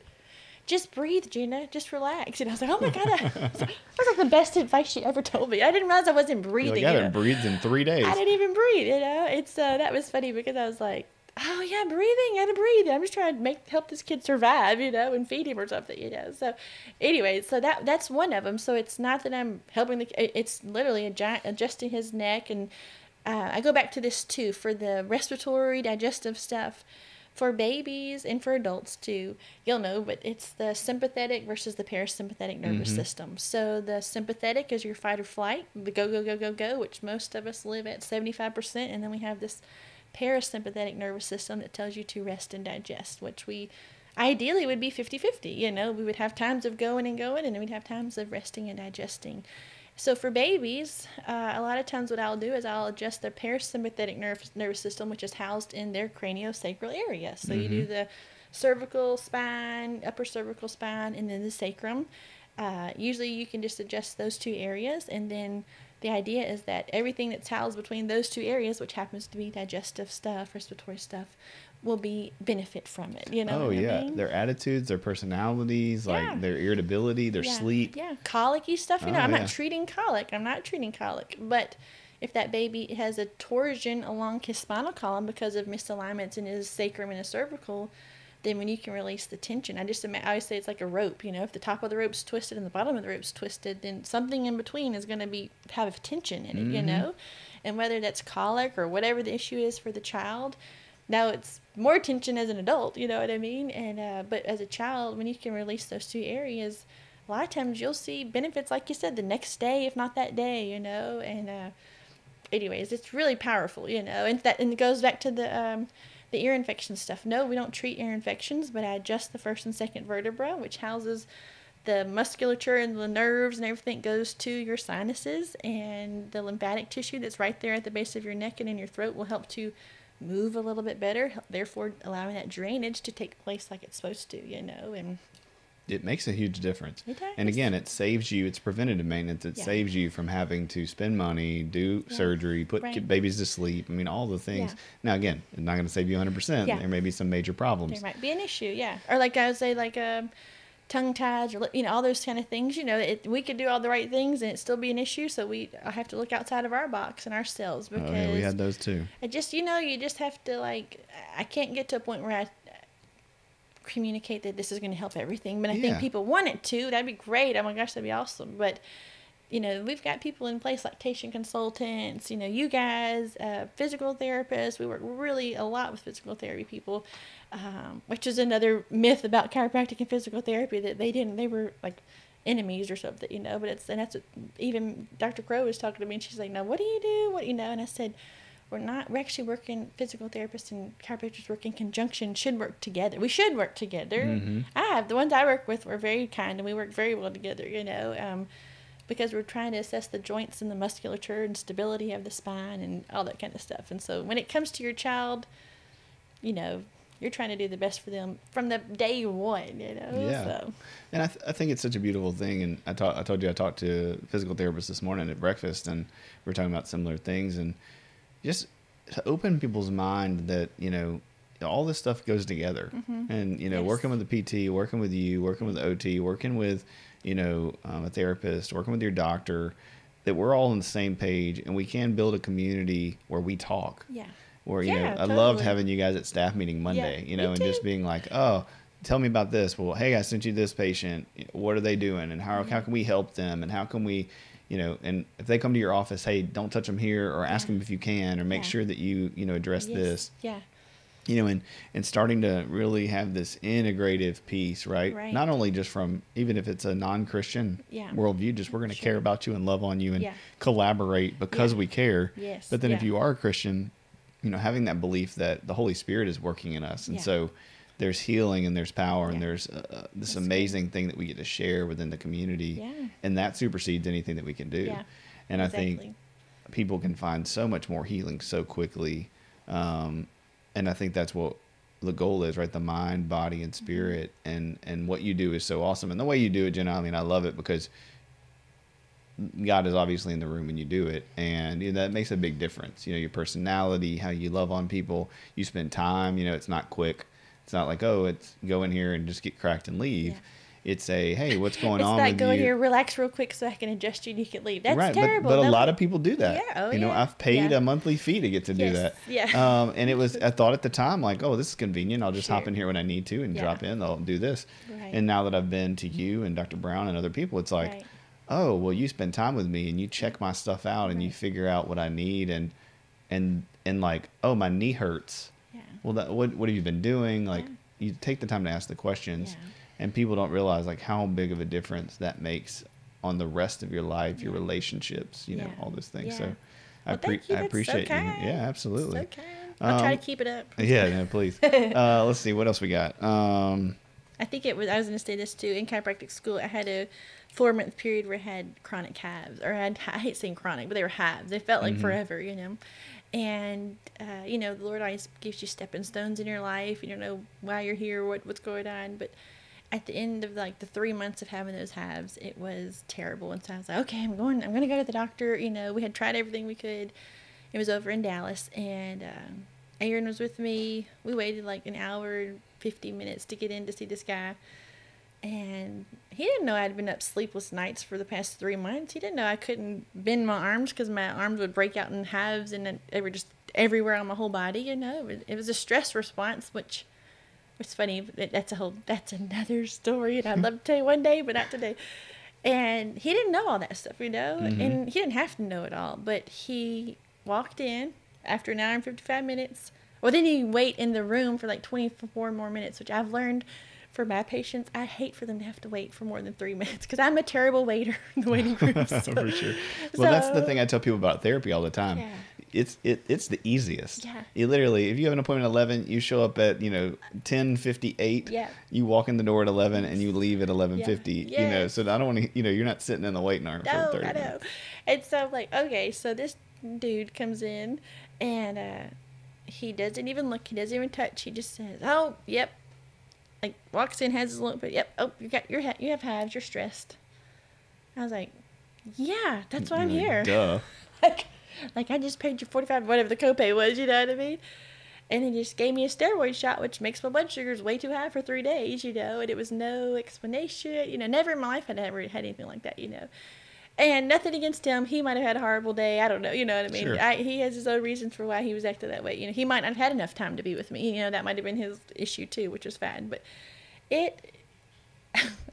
"Just breathe, Jenna. Just relax." And I was like, "Oh my God." That was like the best advice she ever told me. I didn't realize I wasn't breathing. I haven't breathed in 3 days. I didn't even breathe, you know. It's that was funny because I was like, "Oh yeah, breathing. I gotta breathe. I'm just trying to help this kid survive, you know, and feed him or something, you know." So, anyway, so that's one of them. So it's not that I'm helping it's literally adjusting his neck, and I go back to this too for the respiratory, digestive stuff. For babies and for adults too, you'll know, but it's the sympathetic versus the parasympathetic nervous system. So the sympathetic is your fight or flight, the go, go, go, go, go, which most of us live at 75%. And then we have this parasympathetic nervous system that tells you to rest and digest, which we ideally would be 50-50. You know, we would have times of going, and then we'd have times of resting and digesting. So for babies, a lot of times what I'll do is I'll adjust their parasympathetic nervous system, which is housed in their craniosacral area. So you do the cervical spine, upper cervical spine, and then the sacrum. Usually you can just adjust those two areas, and then the idea is that everything that's housed between those two areas, which happens to be digestive stuff, respiratory stuff, will benefit from it, you know. Oh yeah, I mean? Their attitudes, their personalities, like their irritability, their sleep. Yeah, colicky stuff. You know, I'm not treating colic. But if that baby has a torsion along his spinal column because of misalignments in his sacrum and his cervical, then when you can release the tension, I always say it's like a rope. You know, if the top of the rope's twisted and the bottom of the rope's twisted, then something in between is going to have tension in it. You know, and whether that's colic or whatever the issue is for the child. Now it's more tension as an adult, you know what I mean? And but as a child, when you can release those two areas, a lot of times you'll see benefits, like you said, the next day, if not that day, you know. And anyways, it's really powerful, you know. And it goes back to the ear infection stuff. No, we don't treat ear infections, but I adjust the first and second vertebra, which houses the musculature and the nerves and everything goes to your sinuses, and the lymphatic tissue that's right there at the base of your neck and in your throat will help to move a little bit better, therefore allowing that drainage to take place like it's supposed to, you know. And it makes a huge difference. It does. And again, it saves you, it's preventative maintenance. It saves you from having to spend money, do surgery, put babies to sleep. I mean, all the things. Now, again, it's not going to save you 100%. There may be some major problems. There might be an issue, or like I would say, like tongue ties, or, you know, all those kind of things. You know, we could do all the right things and it still be an issue. So I have to look outside of our box and ourselves, because we had those too. I just, you know, you just have to, like, I can't get to a point where I communicate that this is going to help everything, but I think people want it to. That'd be great. Oh my gosh, that'd be awesome. But you know, we've got people in place, lactation consultants, you know, you guys, physical therapists. We work really a lot with physical therapy people, which is another myth about chiropractic and physical therapy, that they were like enemies or something, you know. But that's what even Dr. Crow was talking to me, and she's like, "Now, what do you do? What, you know?" And I said, we're actually working, physical therapists and chiropractors work in conjunction, should work together. We should work together. The ones I work with were very kind, and we work very well together, you know. Because we're trying to assess the joints and the musculature and stability of the spine and all that kind of stuff. And so when it comes to your child, you know, you're trying to do the best for them from the day one, you know. Yeah. So. And I think it's such a beautiful thing. And I told you I talked to a physical therapist this morning at breakfast, and we were talking about similar things. And just to open people's mind that, you know, all this stuff goes together. And, you know, working with the PT, working with you, working with the OT, working with, you know, a therapist, working with your doctor, that we're all on the same page, and we can build a community where we talk. Yeah. Where, you know, I loved having you guys at staff meeting Monday, you know, and just being like, oh, tell me about this. Well, hey, I sent you this patient. What are they doing? And how can we help them? And how can we, you know, and if they come to your office, hey, don't touch them here, or ask them if you can, or make sure that you know, address this. Yeah. You know, and starting to really have this integrative piece, right? Not only just from, even if it's a non-Christian worldview, just we're going to care about you and love on you and collaborate because we care. Yes. But then if you are a Christian, you know, having that belief that the Holy Spirit is working in us. And so there's healing and there's power and Yeah. there's this That's amazing thing that we get to share within the community. Yeah. And that supersedes anything that we can do. Yeah, And I exactly. think people can find so much more healing so quickly. And I think that's what the goal is, right? The mind, body, and spirit. And what you do is so awesome. And the way you do it, Jenna, I mean, I love it because God is obviously in the room when you do it. And you know, that makes a big difference. You know, your personality, how you love on people, you spend time, you know, it's not quick. It's not like, oh, it's go in here and just get cracked and leave. Yeah. It's a, hey, what's going It's on not with go in you? here, relax real quick so I can adjust you and you can leave. That's right, terrible. but a No, lot of people do that. Yeah, oh, you know, yeah. I've paid Yeah. a monthly fee to get to do Yes, that. yeah. And it was, I thought at the time, like, oh, this is convenient. I'll just hop Sure. in here when I need to and Yeah. drop in. I'll do this. Right. And now that I've been to you and Dr. Brown and other people, it's like, Right. oh, well, you spend time with me and you check my stuff out and you Right. figure out what I need and like, oh, my knee hurts. Yeah. Well, what have you been doing? Like, Yeah. you take the time to ask the questions, Yeah. and people don't realize like how big of a difference that makes on the rest of your life, your Yeah. relationships, you know, Yeah. all those things. Yeah. So Well, thank you. I That's so appreciate you. kind. Yeah, absolutely. So kind. I'll try Um, to keep it up. Yeah, no, please. Let's see what else we got. I think it was, I was going to say this too, in chiropractic school, I had a 4-month period where I had chronic hives, or I hate saying chronic, but they were hives. They felt like forever, you know. And, you know, the Lord always gives you stepping stones in your life. You don't know why you're here, what's going on. But at the end of like the 3 months of having those hives, it was terrible. And so I was like, okay, I'm going to go to the doctor. You know, we had tried everything we could. It was over in Dallas, and Aaron was with me. We waited like an hour and 50 minutes to get in to see this guy. And he didn't know I'd been up sleepless nights for the past 3 months. He didn't know I couldn't bend my arms because my arms would break out in hives and they were just everywhere on my whole body, you know. It was a stress response, which was funny. That's another story, and I'd love to tell you one day, but not today. And he didn't know all that stuff, you know, and he didn't have to know it all. But he walked in after an hour and 55 minutes. Well, then you wait in the room for like 24 more minutes, which I've learned for my patients, I hate for them to have to wait for more than 3 minutes because I'm a terrible waiter in the waiting room. So. For sure. Well, that's the thing I tell people about therapy all the time. Yeah. It's the easiest. Yeah. You literally, if you have an appointment at 11, you show up at 10:58. Yeah. You walk in the door at 11 and you leave at 11:50. Yeah. You know, Yes. so I don't want to. You're not sitting in the waiting room No, for 30 I know. minutes. And so I'm like, okay, so this dude comes in and he doesn't even look, he doesn't even touch. He just says, "Oh, yep." Like walks in, has his little bit. Yep. Oh, you have hives. You're stressed. I was like, yeah, that's why I'm You're here. like, duh. like I just paid you $45, whatever the copay was. You know what I mean? And he just gave me a steroid shot, which makes my blood sugars way too high for 3 days. You know, and it was no explanation. You know, never in my life had I ever had anything like that. You know. And nothing against him. He might have had a horrible day. I don't know. You know what I mean? Sure. He has his own reasons for why he was acting that way. You know, he might not have had enough time to be with me. You know, that might have been his issue too, which was fine. But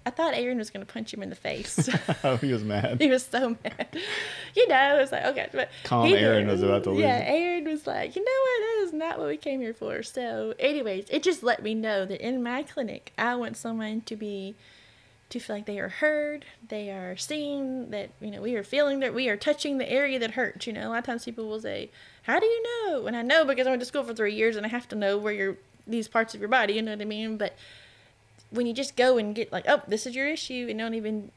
I thought Aaron was going to punch him in the face. Oh, he was mad. He was so mad. You know, it was like, okay. But Calm Aaron was about to lose Yeah, it. Aaron was like, you know what? That is not what we came here for. So, anyways, it just let me know that in my clinic, I want someone to feel like they are heard, they are seen, that, you know, we are feeling that we are touching the area that hurts. You know, a lot of times people will say, how do you know? And I know because I went to school for 3 years and I have to know where these parts of your body, you know what I mean? But when you just go and get like, oh, this is your issue, and don't even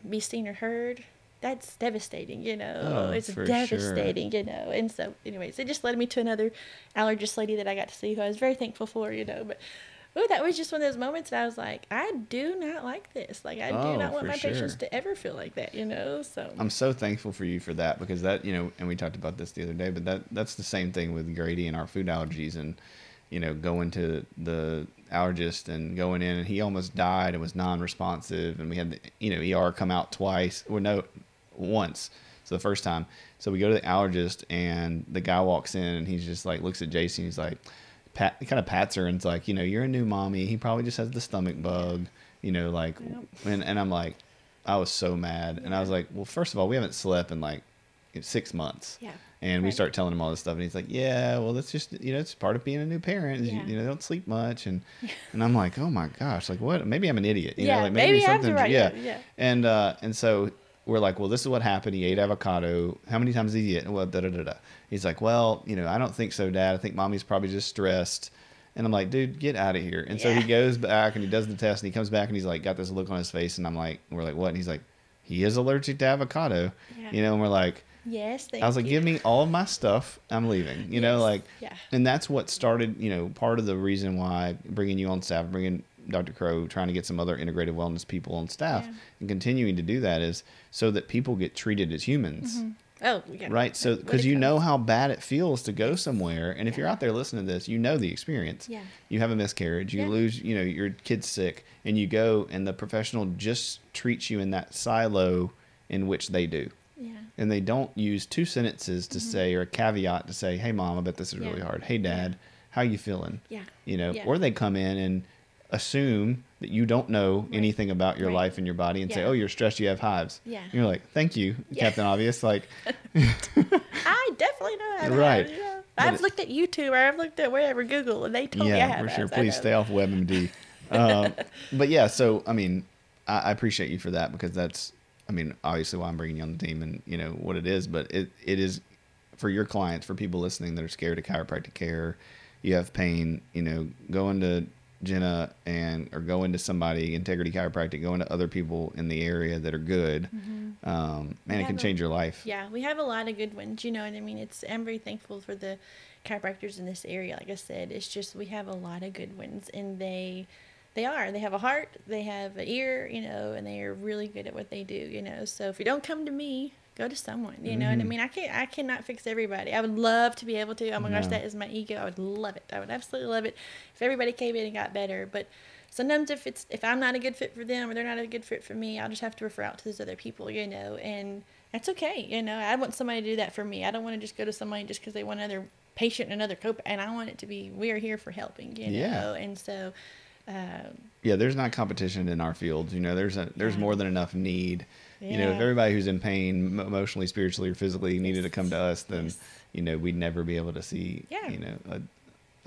be seen or heard, that's devastating, you know. Oh, it's for devastating, you know. And so, anyways, it just led me to another allergist lady that I got to see who I was very thankful for, you know. But ooh, that was just one of those moments that I was like, I do not like this. Like, I do not want for my patients sure. to ever feel like that, you know. So I'm so thankful for you for that, because that, you know, and we talked about this the other day, but that's the same thing with Grady and our food allergies, and, you know, going to the allergist and going in, and he almost died and was non-responsive, and we had the, you know, ER come out once. So the first time. So we go to the allergist, and the guy walks in, and he's just like, looks at JC, and he's like, he kind of pats her, and it's like, you know, you're a new mommy. He probably just has the stomach bug, you know, like, Yep. and I'm like, I was so mad. And I was like, well, first of all, we haven't slept in like 6 months. yeah. And we Right. start telling him all this stuff, and he's like, yeah, well, that's just, you know, it's part of being a new parent. Yeah. You know, they don't sleep much. And I'm like, oh my gosh, like what? Maybe I'm an idiot. You Yeah, know, like maybe I'm the something, right- yeah. yeah. And so we're like, well, this is what happened. He ate avocado. How many times did he eat? Well, da da da da. He's like, well, you know, I don't think so, Dad. I think Mommy's probably just stressed. And I'm like, dude, get out of here. And so he goes back and he does the test and he comes back and he's like, got this look on his face. And we're like, what? And he's like, he is allergic to avocado, and we're like, yes, I was like, give me all of my stuff. I'm leaving, you know, like, and that's what started, part of the reason why bringing you on staff, bringing Dr. Crow, trying to get some other integrative wellness people on staff and continuing to do that is so that people get treated as humans. Mm-hmm. Oh, right. So, because you know how bad it feels to go somewhere. And if you're out there listening to this, you know the experience. Yeah. You have a miscarriage, you lose, your kid's sick, and you go and the professional just treats you in that silo in which they do. Yeah. And they don't use 2 sentences to say, or a caveat to say, hey, Mom, I bet this is really hard. Hey, Dad, how you feeling? Yeah. Or they come in and assume that you don't know anything about your life and your body and say, oh, you're stressed, you have hives. Yeah. And you're like, thank you, Captain Obvious. Like, I definitely know how to right. have, I've looked at YouTube or I've looked at wherever, Google, and they told me I have. Yeah, for sure. Please stay off WebMD. But yeah, so, I mean, I appreciate you for that because that's, I mean, obviously why I'm bringing you on the team and, what it is, but it is for your clients, for people listening that are scared of chiropractic care, you have pain, going to Jenna or go into somebody, Integrity Chiropractic, go into other people in the area that are good, and it can change your life. Yeah, we have a lot of good ones, you know what I mean? I'm very thankful for the chiropractors in this area. Like I said, it's just we have a lot of good ones, and they have a heart, they have an ear, and they are really good at what they do, So if you don't come to me, go to someone, you know what I mean? I cannot fix everybody. I would love to be able to. Oh my gosh, that is my ego. I would love it. I would absolutely love it if everybody came in and got better. But sometimes if I'm not a good fit for them or they're not a good fit for me, I'll just have to refer out to those other people, and that's okay. I want somebody to do that for me. I don't want to just go to somebody just because they want another patient and another copay. And I want it to be, we are here for helping, know? And so, there's not competition in our field. There's more than enough need. If everybody who's in pain, emotionally, spiritually, or physically, needed to come to us, then we'd never be able to see a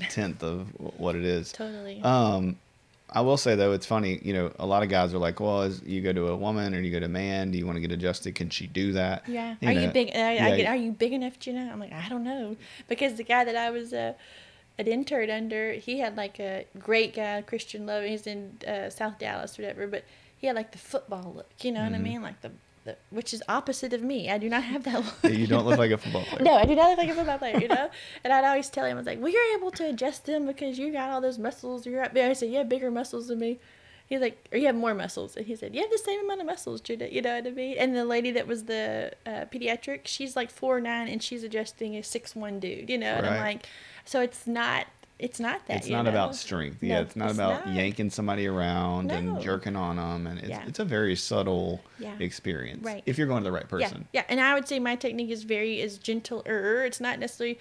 tenth of what it is. Totally. I will say though, it's funny. A lot of guys are like, "Well, you go to a woman or you go to a man, do you want to get adjusted? Can she do that?" Yeah. You big? Are you big enough, Jenna? I'm like, I don't know, because the guy that I was an intern under, he had like a great guy, Christian Love. He's in South Dallas or whatever, but he had like the football look, what I mean? Like the which is opposite of me. I do not have that look. You don't look like a football player. No, I do not look like a football player, And I'd always tell him, I was like, well, you're able to adjust them because you got all those muscles. I said, you have bigger muscles than me. He's like, or you have more muscles. And he said, you have the same amount of muscles, Judah. You know what I mean? And the lady that was the pediatric, she's like 4'9", and she's adjusting a 6'1" dude, And I'm like, so it's not that. It's not about strength. No, it's not about yanking somebody around and jerking on them. And it's a very subtle experience. Right. If you're going to the right person. Yeah. And I would say my technique is gentler. It's not necessarily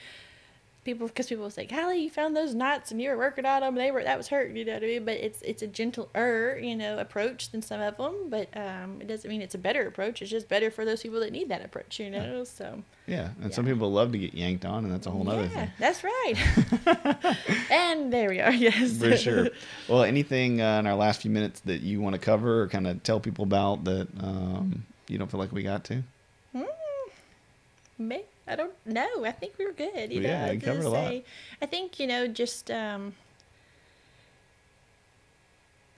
because people will say, golly, you found those knots and you were working on them. That was hurt, you know what I mean? But it's a gentler, approach than some of them. But it doesn't mean it's a better approach. It's just better for those people that need that approach, So. Yeah, and some people love to get yanked on, and that's a whole other thing. That's right. And there we are, yes. For sure. Well, anything in our last few minutes that you want to cover or kind of tell people about that you don't feel like we got to? Maybe. I don't know. I think we were good. You covered a lot. I think, just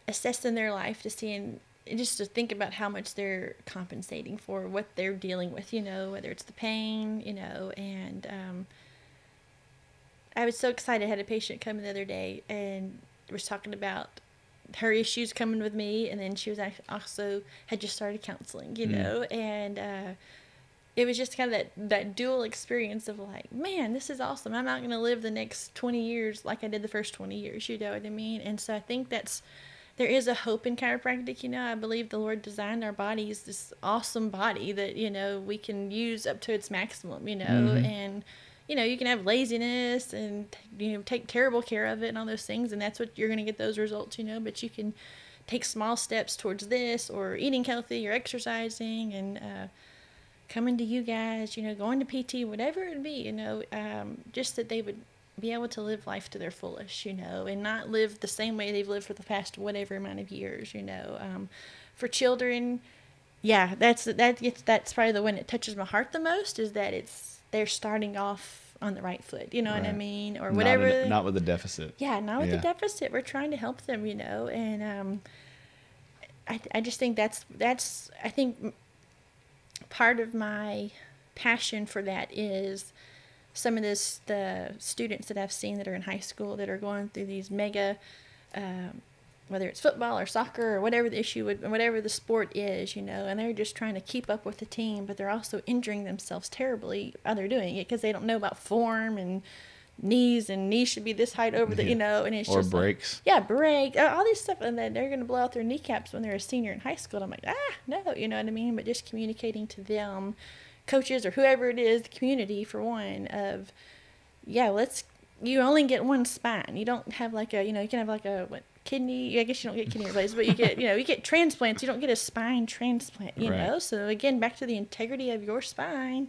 assessing their life, just to think about how much they're compensating for what they're dealing with, whether it's the pain, and I was so excited. I had a patient come in the other day and was talking about her issues coming with me, and then she was also had just started counseling, and it was just kind of that dual experience of like, man, this is awesome. I'm not going to live the next 20 years like I did the first 20 years, you know what I mean? And so I think there is a hope in chiropractic, I believe the Lord designed our bodies, this awesome body that, we can use up to its maximum, and, you can have laziness and, take terrible care of it and all those things. And that's what you're going to get those results, but you can take small steps towards this, or eating healthy or exercising and, coming to you guys, going to PT, whatever it would be, just that they would be able to live life to their fullest, and not live the same way they've lived for the past whatever amount of years, For children, that's probably the one that touches my heart the most, is that they're starting off on the right foot. You know what I Right. mean? Or whatever. Not with a deficit. Yeah, not with the deficit. We're trying to help them, and I just think that's I think part of my passion for that is some of the students that I've seen that are in high school that are going through these mega, whether it's football or soccer or whatever the issue would, whatever the sport is, and they're just trying to keep up with the team, but they're also injuring themselves terribly while they're doing it because they don't know about form and knees should be this height over the, and it's or just breaks. Break, all these stuff, and then they're going to blow out their kneecaps when they're a senior in high school. And I'm like, no, you know what I mean? But just communicating to them, coaches or whoever it is, the community for one, of, you only get one spine. You don't have like a, you can have like a, kidney, I guess you don't get kidney replaced, but you get, you get transplants. You don't get a spine transplant, you know? So again, back to the integrity of your spine.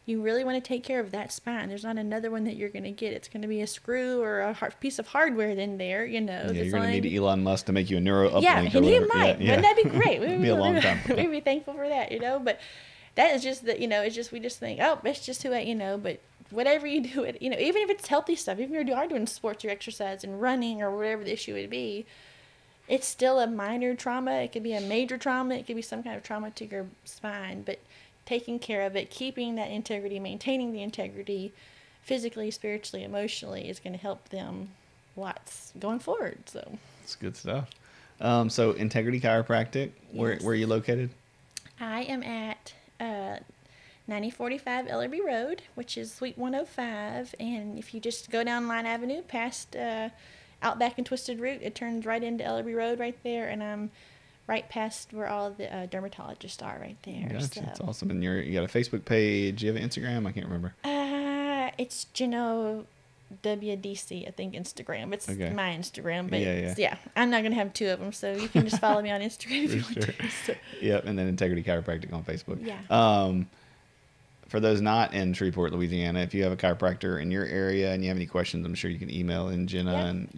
You really want to take care of that spine. There's not another one that you're going to get. It's going to be a screw or a piece of hardware in there, Yeah, you're going to need Elon Musk to make you a neuro uplink. Yeah, and he might. Yeah. Wouldn't that be great? It'd be a long time. We'd be thankful for that, But that is just that, it's just, we just think, oh, that's just who but whatever you do, even if it's healthy stuff, even if you are doing sports or exercise and running or whatever the issue would be, it's still a minor trauma. It could be a major trauma. It could be some kind of trauma to your spine, but taking care of it, keeping that integrity, maintaining the integrity, physically, spiritually, emotionally, is going to help them lots going forward. So it's good stuff. So Integrity Chiropractic, where are you located? I am at 9045 Ellerby Road, which is Suite 105. And if you just go down Line Avenue past Outback and Twisted Route, it turns right into Ellerby Road right there. And I'm right past where all the dermatologists are right there. Gotcha. So. That's awesome. And you got a Facebook page. You have an Instagram? I can't remember. It's Jenna WDC, I think, Instagram. It's my Instagram, but I'm not gonna have two of them, so you can just follow me on Instagram if you want to. So. Yep, and then Integrity Chiropractic on Facebook. Yeah. For those not in Shreveport, Louisiana, if you have a chiropractor in your area and you have any questions, I'm sure you can email in Jenna, and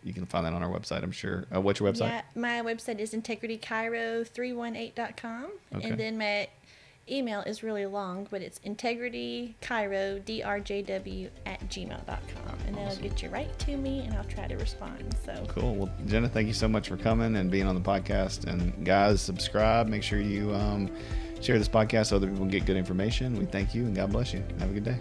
you can find that on our website, I'm sure. What's your website? Yeah, my website is integritychiro318.com, okay. And then my email is really long, but it's integritychiro318@gmail.com, and that'll get you right to me, and I'll try to respond. So cool. Well, Jenna, thank you so much for coming and being on the podcast. And guys, subscribe. Make sure you share this podcast so other people can get good information. We thank you, and God bless you. Have a good day.